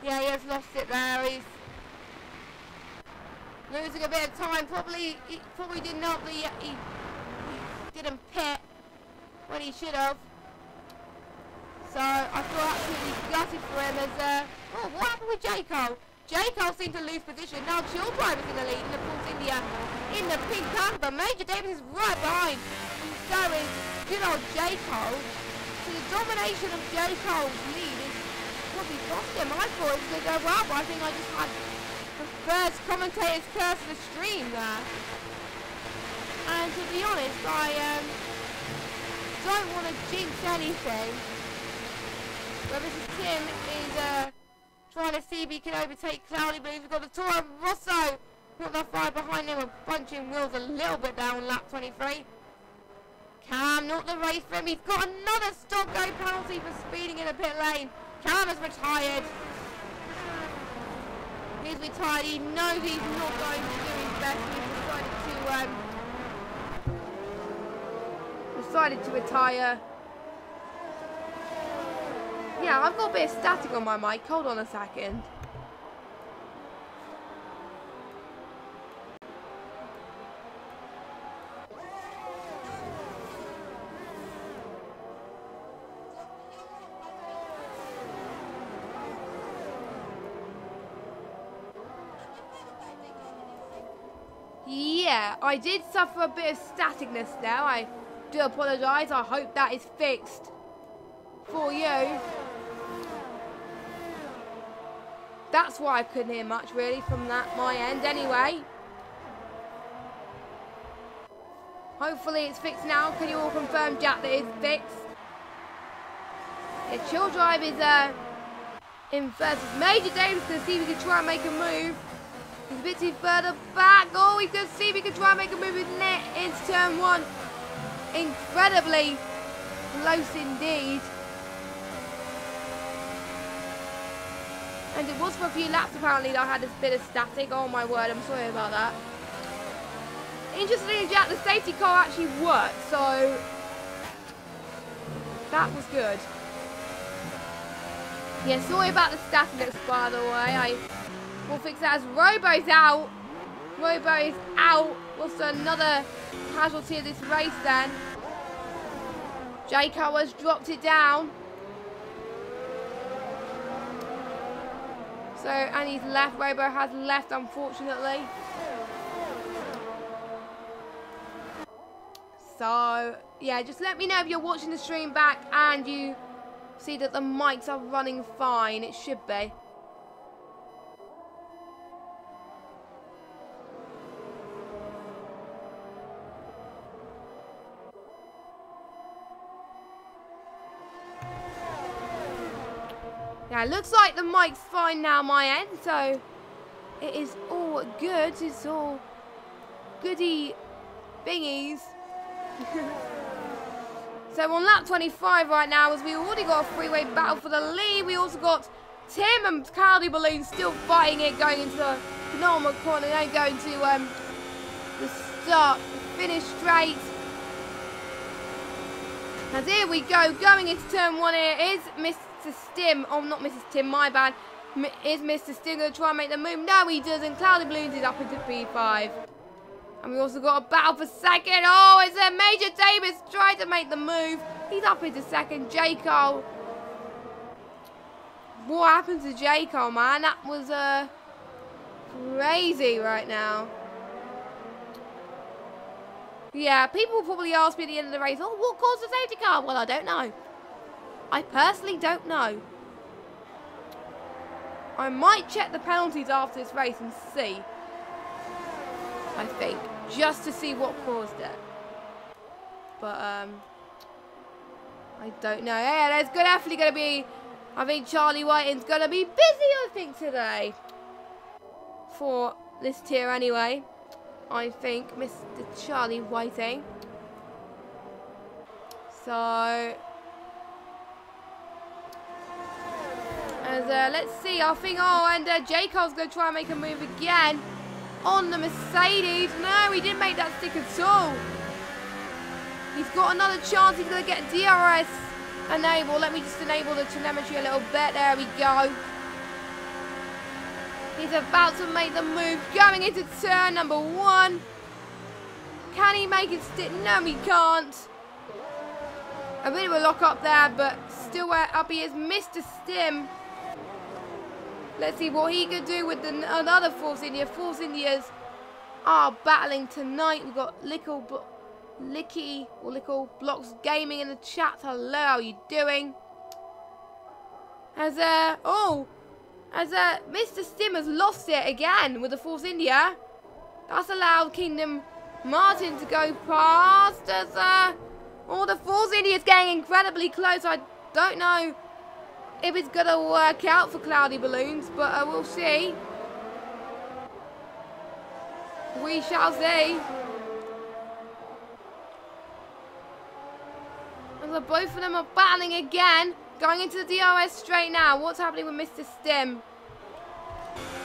Yeah, he has lost it there. He's losing a bit of time. He probably didn't know he didn't pit when he should have. So I feel absolutely gutted for him as oh, what happened with Jacob? Jacob seemed to lose position. Now Chill Driver's in the lead in the Force India in the pink camper. Major Davis is right behind. So is good old Jacob. So the domination of Jacob's lead is probably cost him. I thought it was going to go well, but I think I just had the first commentator's curse of the stream there. And to be honest, I don't want to jinx anything. But Mrs. Tim is trying to see if he can overtake Cloudy, but he's got the Toro Rosso not that far behind him, bunching wheels a little bit down on lap 23. Cam, not the race for him. He's got another stop go penalty for speeding in the pit lane. Cam has retired. He's retired. He knows he's not going to do his best. He's decided to retire. Yeah, I've got a bit of static on my mic. Hold on a second. Yeah, I did suffer a bit of staticness there. I do apologise. I hope that is fixed for you. That's why I couldn't hear much really from my end anyway. Hopefully it's fixed now. Can you all confirm, Jack, that it's fixed? Yeah, Chill Drive is in first. Major Davis can see if he can try and make a move. He's a bit too further back. Oh, he's going to see if he can try and make a move with net into turn 1. Incredibly close indeed. And it was for a few laps apparently that I had this bit of static. Oh my word, I'm sorry about that. Interestingly, Jack, the safety car actually worked, so that was good. Yeah, sorry about the static, by the way. We'll fix that as Robo's out. Robo is out. What's another casualty of this race then? Jaco has dropped it down. So, and he's left. Robo has left, unfortunately. So, yeah, just let me know if you're watching the stream back and you See that the mics are running fine. It should be. Yeah, it looks like the mic's fine now, my end, so it is all good. It's all goody bingies. So on lap 25 right now, as we already got a three-way battle for the lead, we also got Tim and Cloudy Balloon still fighting it, going into the penultimate corner, then going to the start, the finish straight. And here we go, going into turn one here is Mr. Stim, oh not Mrs. Tim, my bad, is Mr. Stim going to try and make the move? No, he doesn't. Cloudy Balloons is up into P5. And we also got a battle for second. Oh, it's a Major Davis trying to make the move. He's up into second. J. Cole. What happened to J. Cole, man? That was crazy right now. Yeah, people will probably ask me at the end of the race, oh, what caused the safety car? Well, I don't know. I personally don't know. I might check the penalties after this race and see. I think, just to see what caused it. But, I don't know. Yeah, there's definitely going to be, I think Charlie Whiting's going to be busy, I think, today. For this tier anyway. I think, Mr. Charlie Whiting. So, as, let's see, I think, oh, and J. Cole's going to try and make a move again. On the Mercedes. No, he didn't make that stick at all. He's got another chance. He's going to get DRS enable. Let me just enable the telemetry a little bit. There we go. He's about to make the move. Going into turn number one. Can he make it stick? No, he can't. A bit of a lock up there, but still up he is. Mr. Stim. Let's see what he could do with another Force India. Force Indias are battling tonight. We've got Lickle Blocks Gaming in the chat. Hello, how are you doing? As Mr. Stim has lost it again with the Force India. That's allowed Kingdom Martin to go past as the Force India is getting incredibly close. I don't know if it's going to work out for Cloudy Balloons, but we'll see. We shall see. And both of them are battling again. Going into the DRS straight now. What's happening with Mr. Stim?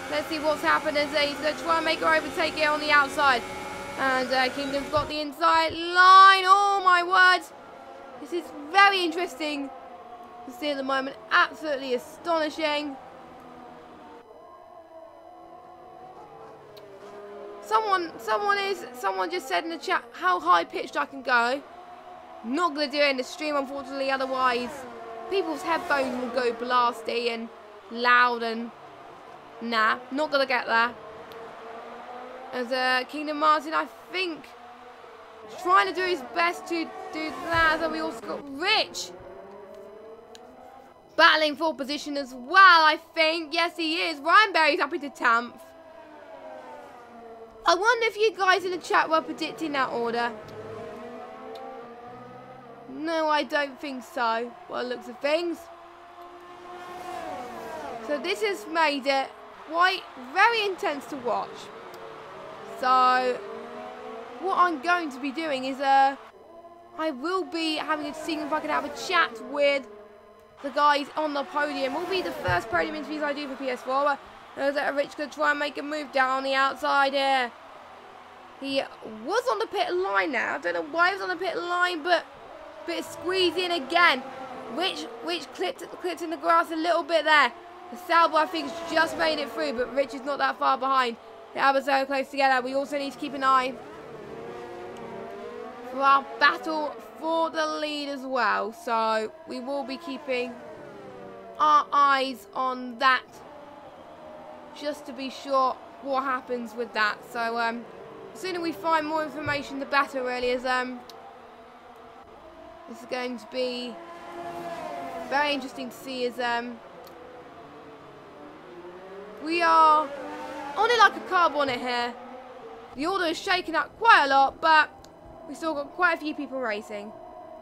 Let's see what's happened as he's going to try and make her overtake it on the outside. And Kingdom's got the inside line. Oh my word. This is very interesting to see at the moment. Absolutely astonishing. Someone just said in the chat how high pitched I can go. Not gonna do it in the stream, unfortunately, otherwise people's headphones will go blasty and loud and nah, not gonna get there. As Kingdom Martin, I think, is trying to do his best to do that. So we also got Rich battling for position as well, I think. Yes, he is. Ryan Berry's up into 10th. I wonder if you guys in the chat were predicting that order. No, I don't think so, by the looks of things. So this has made it quite very intense to watch. So what I'm going to be doing is I will be having a seeing if I can have a chat with the guys on the podium. Will be the first podium interviews I do for PS4. Rich going to try and make a move down the outside here. He was on the pit line now. I don't know why he was on the pit line, but a bit of squeeze in again. Rich clipped in the grass a little bit there. The Salvo, I think, has just made it through, but Rich is not that far behind. They are so close together. We also need to keep an eye for our battle for the lead as well. So we will be keeping our eyes on that, just to be sure what happens with that. So the sooner we find more information, the better, really, as this is going to be very interesting to see is we are on it like a car bonnet here. The order is shaking up quite a lot, but we still got quite a few people racing.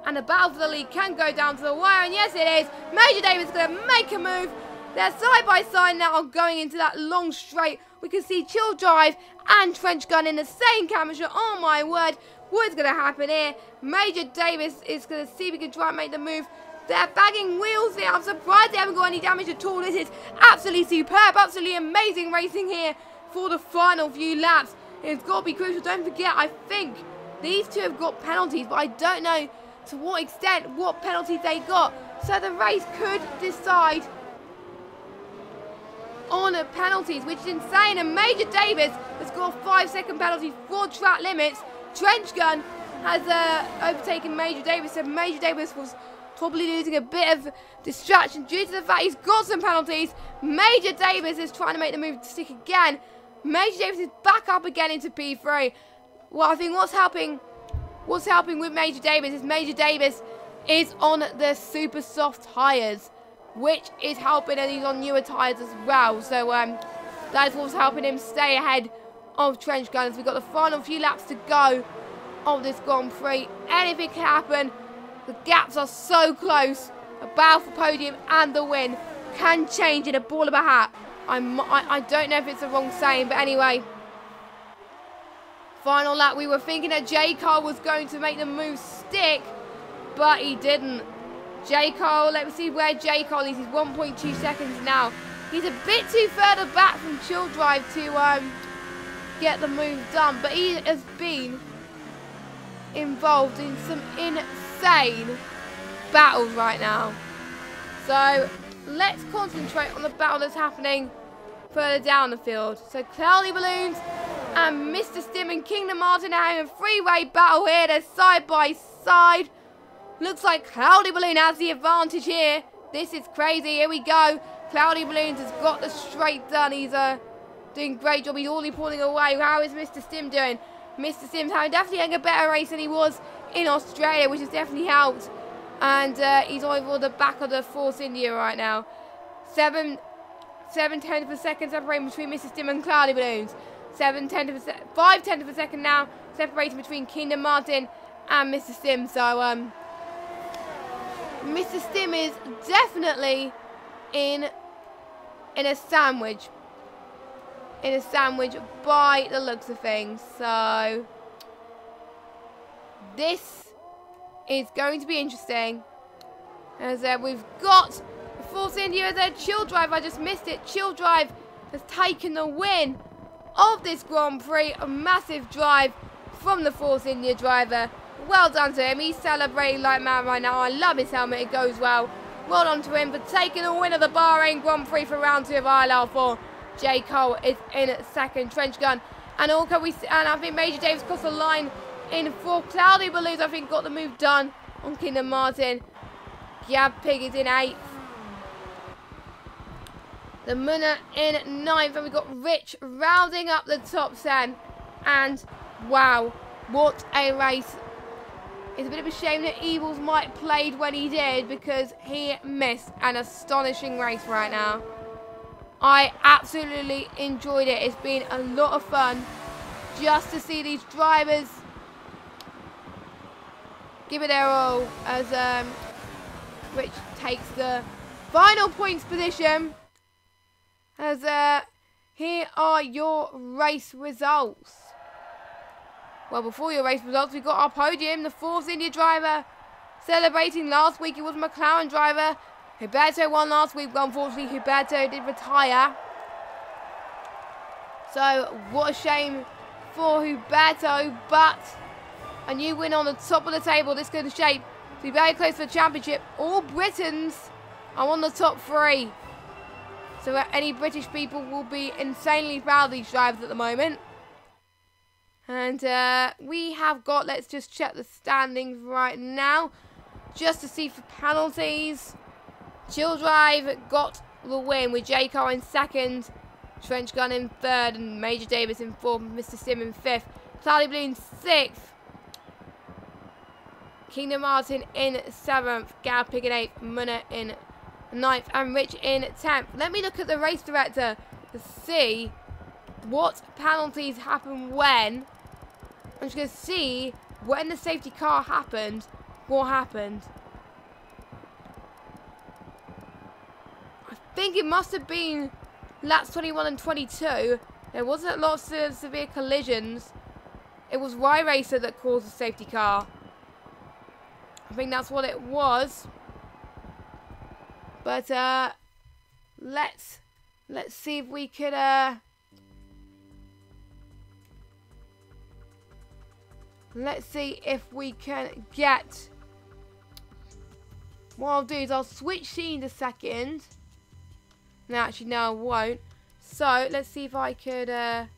And the battle for the lead can go down to the wire, and yes it is. Major Davis is going to make a move. They're side by side now going into that long straight. We can see Chill Drive and Trench Gun in the same camera shot. Oh my word, what is going to happen here? Major Davis is going to see if he can try and make the move. They're bagging wheels here. I'm surprised they haven't got any damage at all. This is absolutely superb, absolutely amazing racing here for the final few laps. It's got to be crucial. Don't forget, I think these two have got penalties, but I don't know to what extent, what penalties they got. So the race could decide on penalties, which is insane. And Major Davis has got a 5-second penalty for track limits. Trench Gun has overtaken Major Davis, so Major Davis was probably losing a bit of distraction due to the fact he's got some penalties. Major Davis is trying to make the move to stick again. Major Davis is back up again into P3. Well, I think what's helping with Major Davis is on the super soft tyres, which is helping, and he's on newer tyres as well. So that is what's helping him stay ahead of Trench Gun as we've got the final few laps to go of this Grand Prix. Anything can happen. The gaps are so close. A battle for podium and the win can change in a ball of a hat. I don't know if it's the wrong saying, but anyway. Final lap, we were thinking that J-Car was going to make the move stick, but he didn't. J-Car, let's see where J-Car is. He's 1.2 seconds now. He's a bit too further back from Chill Drive to get the move done, but he has been involved in some insane battles right now. So let's concentrate on the battle that's happening further down the field. So Cloudy Balloons and Mr. Stim and Kingdom Martin are having a three-way battle here. They're side by side. Looks like Cloudy Balloon has the advantage here. This is crazy. Here we go. Cloudy Balloons has got the straight done. He's doing a great job. He's already pulling away. How is Mr. Stim doing? Mr. Stim's definitely having a better race than he was in Australia, which has definitely helped. And he's over the back of the Force India right now. 7/10 of a second separating between Mr. Stim and Cloudy Balloons. 5/10 of a second now separating between Kingdom Martin and Mr. Stim. So Mr. Stim is definitely in a sandwich. In a sandwich by the looks of things. So this is going to be interesting. As we've got Force India as Chill Drive. I just missed it. Chill Drive has taken the win of this Grand Prix. A massive drive from the Force India driver. Well done to him. He's celebrating like mad right now. I love his helmet. It goes well. Well done to him for taking the win of the Bahrain Grand Prix for round 2 of ILR4. J. Cole is in second. Trench Gun. And I think Major Davis crossed the line in for Cloudy Balloons. I think got the move done on Kingdom Martin. Gab Pig is in 8th. The Munna in 9th. And we've got Rich rounding up the top 10. And wow, what a race. It's a bit of a shame that Evils might played when he did, because he missed an astonishing race right now. I absolutely enjoyed it. It's been a lot of fun just to see these drivers give it their all as Rich takes the final points position. As here are your race results. Well, before your race results, we've got our podium. The Force India driver celebrating. Last week it was a McLaren driver. Huberto won last week, but unfortunately Huberto did retire. So what a shame for Huberto, but a new win on the top of the table. This could shape to be very close for the championship. All Britons are on the top 3. So any British people will be insanely proud of these drivers at the moment. And we have got, let's just check the standings right now, just to see for penalties. Chill Drive got the win with J. Car in 2nd, Trench Gun in 3rd, and Major Davis in 4th, Mr. Sim in 5th. Cloudy Balloon 6th. Kingdom Martin in 7th, Gal Pig in 8th, Munna in 9th, and Rich in 10th. Let me look at the race director to see what penalties happen when. I'm just going to see when the safety car happened, what happened. I think it must have been laps 21 and 22. There wasn't a lot of severe collisions. It was Y Racer that caused the safety car. I think that's what it was. But let's see if we could let's see if we can get. What I'll do is I'll switch scenes a second. No, actually, no, I won't. So let's see if I could add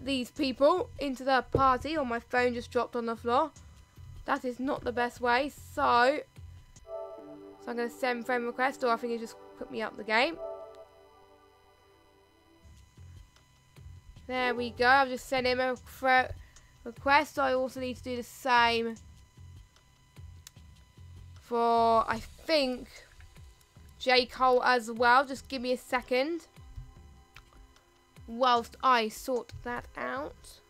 these people into the party. Oh, my phone just dropped on the floor. That is not the best way. So I'm going to send friend request, or I think it just put me up the game. There we go. I've just sent him a request. I also need to do the same for, I think, J. Cole as well. Just give me a second whilst I sort that out.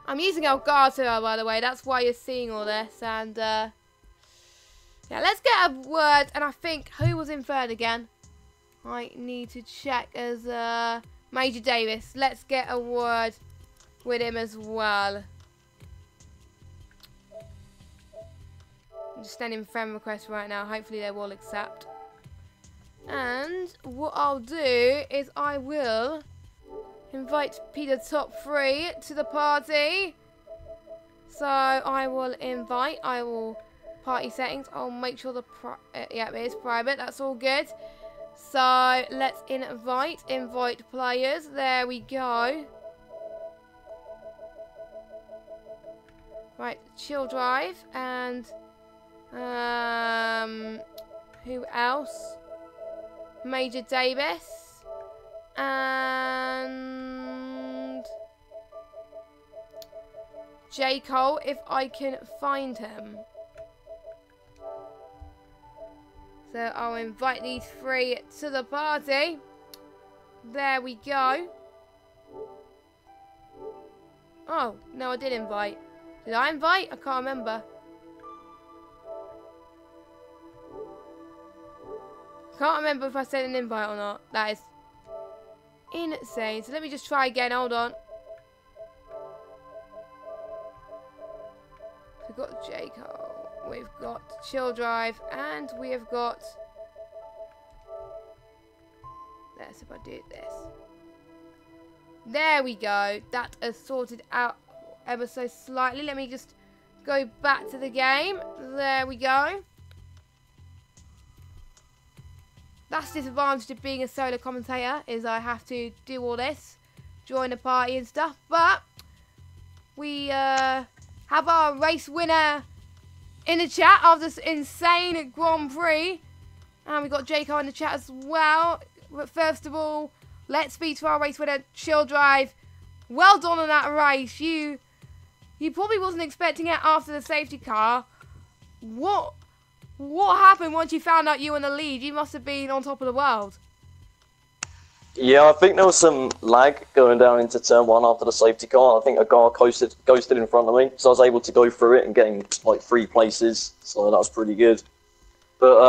I'm using Elgato, by the way. That's why you're seeing all this. And yeah, let's get a word. And I think, who was in third again? I need to check as Major Davis. Let's get a word with him as well. I'm just sending friend requests right now. Hopefully they will accept. And what I'll do is I will invite Peter Top 3 to the party. So I will invite. I will party settings. I'll make sure the yeah, it is private. That's all good. So let's invite players. There we go. Right, chill drive and who else? Major Davis and J. Cole, if I can find him. So I'll invite these 3 to the party. There we go. Oh, no, I did invite. Did I invite? I can't remember. Can't remember if I sent an invite or not. That is insane. So let me just try again. Hold on. We've got J. Cole. We've got Chill Drive. And we have got... Let's see if I do this. There we go. That is sorted out ever so slightly. Let me just go back to the game. There we go. That's the disadvantage of being a solo commentator, is I have to do all this, join the party and stuff. But we have our race winner in the chat of this insane Grand Prix. And we've got Jaco in the chat as well. But first of all, let's speak to our race winner, Chill Drive. Well done on that race. You probably wasn't expecting it after the safety car. What happened once you found out you were in the lead? You must have been on top of the world. Yeah, I think there was some lag going down into turn 1 after the safety car. I think a car ghosted in front of me, so I was able to go through it and getting like 3 places, so that was pretty good. But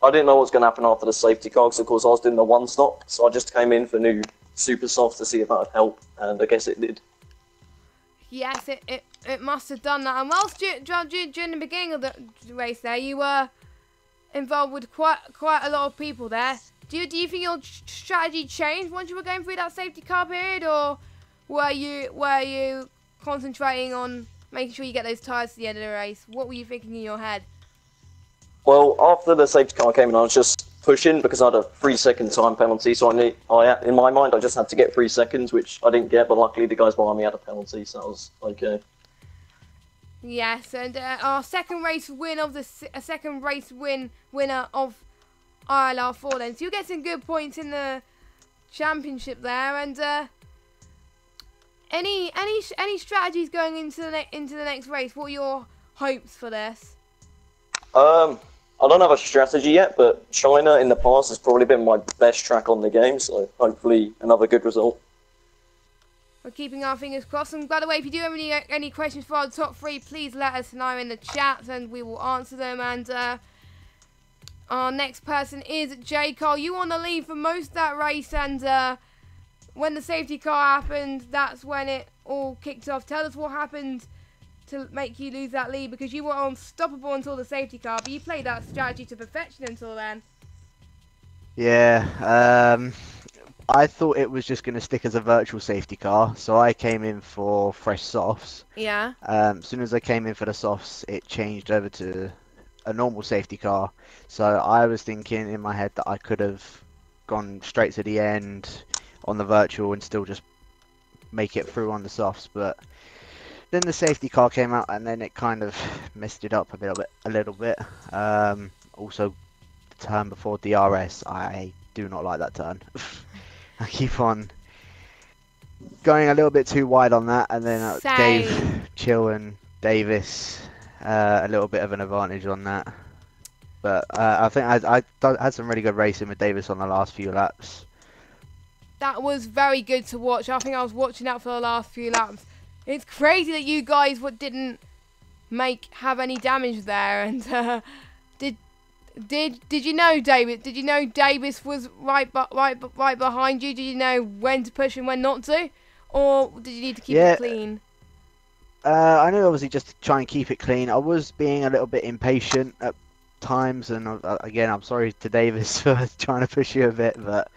I didn't know what was going to happen after the safety car, because of course I was doing the 1 stop, so I just came in for new super soft to see if that would help, and I guess it did. Yes, it must have done that. And whilst during the beginning of the race there, you were involved with quite a lot of people there. Do you think your strategy changed once you were going through that safety car period, or were you concentrating on making sure you get those tyres to the end of the race? What were you thinking in your head? Well, after the safety car came in, I was just pushing because I had a 3-second time penalty. So in my mind, I just had to get 3 seconds, which I didn't get. But luckily, the guys behind me had a penalty, so that was okay. Yes, and our second race win of winner of ILR4 then. So you get some good points in the championship there, and Any strategies going into the next race? What are your hopes for this? I don't have a strategy yet, but China in the past has probably been my best track on the game, so hopefully another good result. We're keeping our fingers crossed. And by the way, if you do have any questions for our top 3, please let us know in the chat and we will answer them. And our next person is J. Cole. You were on the lead for most of that race, and when the safety car happened, that's when it all kicked off. Tell us what happened to make you lose that lead, because you were unstoppable until the safety car, but you played that strategy to perfection until then. Yeah, I thought it was just going to stick as a virtual safety car, so I came in for fresh softs. Yeah. As soon as I came in for the softs, it changed over to a normal safety car. So I was thinking in my head that I could have gone straight to the end on the virtual and still just make it through on the softs, but then the safety car came out and then it kind of messed it up a little bit. Also, the turn before DRS, I do not like that turn. I keep on going a little bit too wide on that, and then gave Chill and Davis a little bit of an advantage on that. But I think I had some really good racing with Davis on the last few laps. That was very good to watch. I think I was watching that for the last few laps. It's crazy that you guys didn't have any damage there. And did you know, David? Did you know Davis was right behind you? Did you know when to push and when not to, or did you need to keep it clean? I knew obviously just to try and keep it clean. I was being a little bit impatient at times, and again, I'm sorry to Davis for trying to push you a bit, but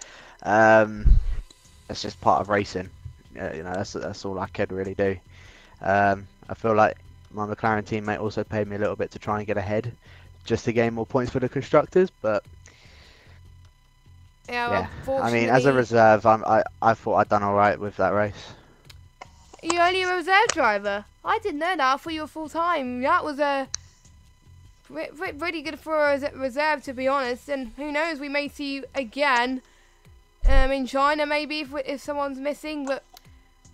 that's just part of racing. You know, that's all I could really do. I feel like my McLaren teammate also paid me a little bit to try and get ahead, just to gain more points for the constructors. But yeah, I mean, as a reserve, I thought I'd done all right with that race. You're only a reserve driver? I didn't know that. I thought you were full time. That was pretty good for a reserve, to be honest. And who knows, we may see you again in China, maybe if someone's missing, but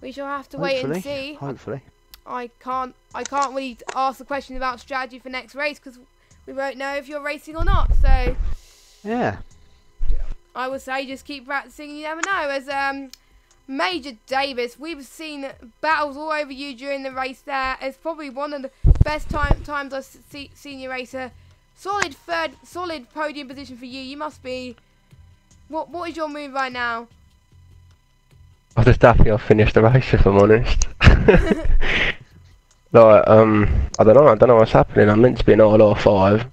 we shall have to wait and see. Hopefully. I can't really ask the question about strategy for next race because we won't know if you're racing or not. So yeah, I would say just keep practicing. You never know. As Major Davis, we've seen battles all over you during the race. There, it's probably one of the best times I've seen you race. A solid podium position for you. You must be. What is your move right now? I'm just happy I've finished the race, if I'm honest. Like, I don't know what's happening. I'm meant to be in ILR5,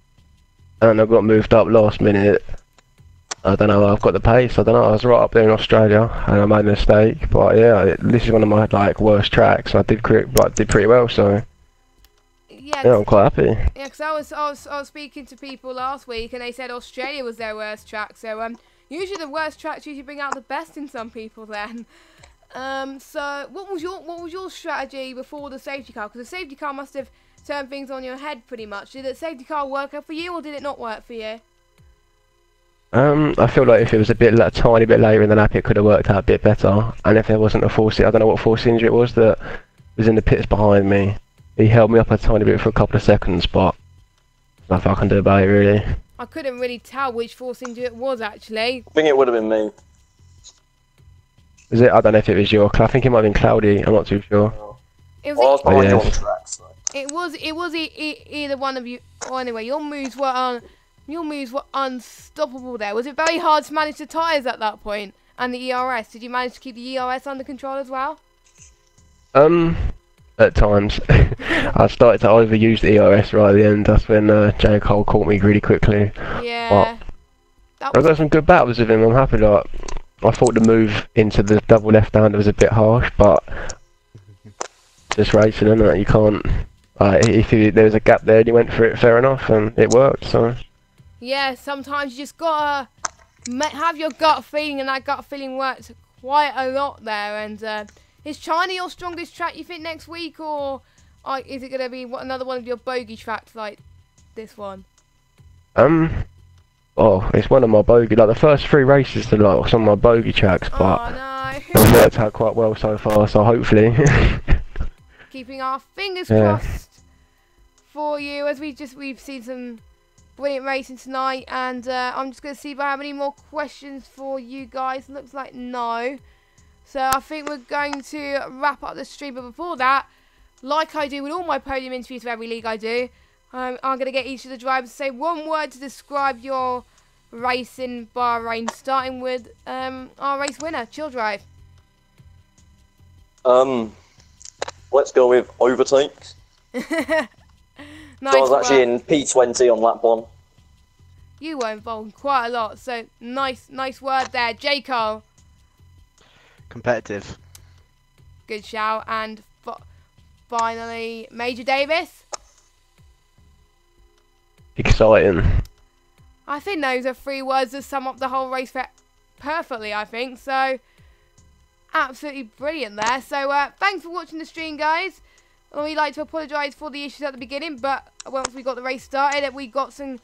and I got moved up last minute. I don't know, I've got the pace, I don't know, I was right up there in Australia, and I made a mistake, but yeah, this is one of my, like, worst tracks, I did pretty well, so yeah, I'm quite happy. Yeah, because I was speaking to people last week, and they said Australia was their worst track, so usually the worst tracks usually bring out the best in some people then. So what was your strategy before the safety car? Because the safety car must have turned things on your head pretty much. Did the safety car work out for you, or did it not work for you? I feel like if it was a tiny bit later in the lap, it could have worked out a bit better. And if there wasn't a force, I don't know what force injury it was that was in the pits behind me. He held me up a tiny bit for a couple of seconds, but there's nothing I can do about it really. I couldn't really tell which force injury it was actually. I think it would have been me. Was it? I don't know if it was your. I think it might have been cloudy. I'm not too sure. It was. Well, I was behind you on the track, so. It was either one of you. Well, anyway, your moves were unstoppable there. Was it very hard to manage the tyres at that point and the ERS? Did you manage to keep the ERS under control as well? At times. I started to overuse the ERS right at the end. That's when J. Cole caught me really quickly. Yeah. I got some good battles with him. I'm happy that I thought the move into the double left-hander was a bit harsh, but just racing, isn't it? You can't. If there was a gap there and you went for it, fair enough, and it worked. So. Yeah, sometimes you just gotta have your gut feeling, and that gut feeling worked quite a lot there. And is China your strongest track, you think, next week, or is it gonna be another one of your bogey tracks like this one? Oh, it's one of my bogey. Like the first 3 races are like some of my bogey tracks, but oh no. It's worked out quite well so far, so hopefully. Keeping our fingers crossed for you as we've seen some brilliant racing tonight, and I'm just going to see if I have any more questions for you guys. Looks like no. So I think we're going to wrap up the stream, but before that, like I do with all my podium interviews for every league I do, I'm going to get each of the drivers to say one word to describe your race in Bahrain, starting with our race winner, Chill Drive. Let's go with overtakes. Nice. So I was actually in P20 on lap 1. You were involved quite a lot, so nice word there. J. Cole. Competitive. Good shout. And finally, Major Davis. Exciting. I think those are 3 words that sum up the whole race perfectly, I think. So, absolutely brilliant there. So, thanks for watching the stream, guys. We'd like to apologise for the issues at the beginning, but once we got the race started, we got some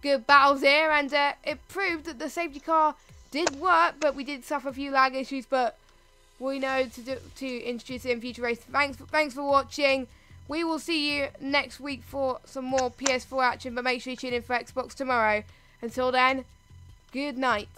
good battles here, and it proved that the safety car did work, but we did suffer a few lag issues, but we know to introduce it in future races. Thanks for watching. We will see you next week for some more PS4 action, but make sure you tune in for Xbox tomorrow. Until then, good night.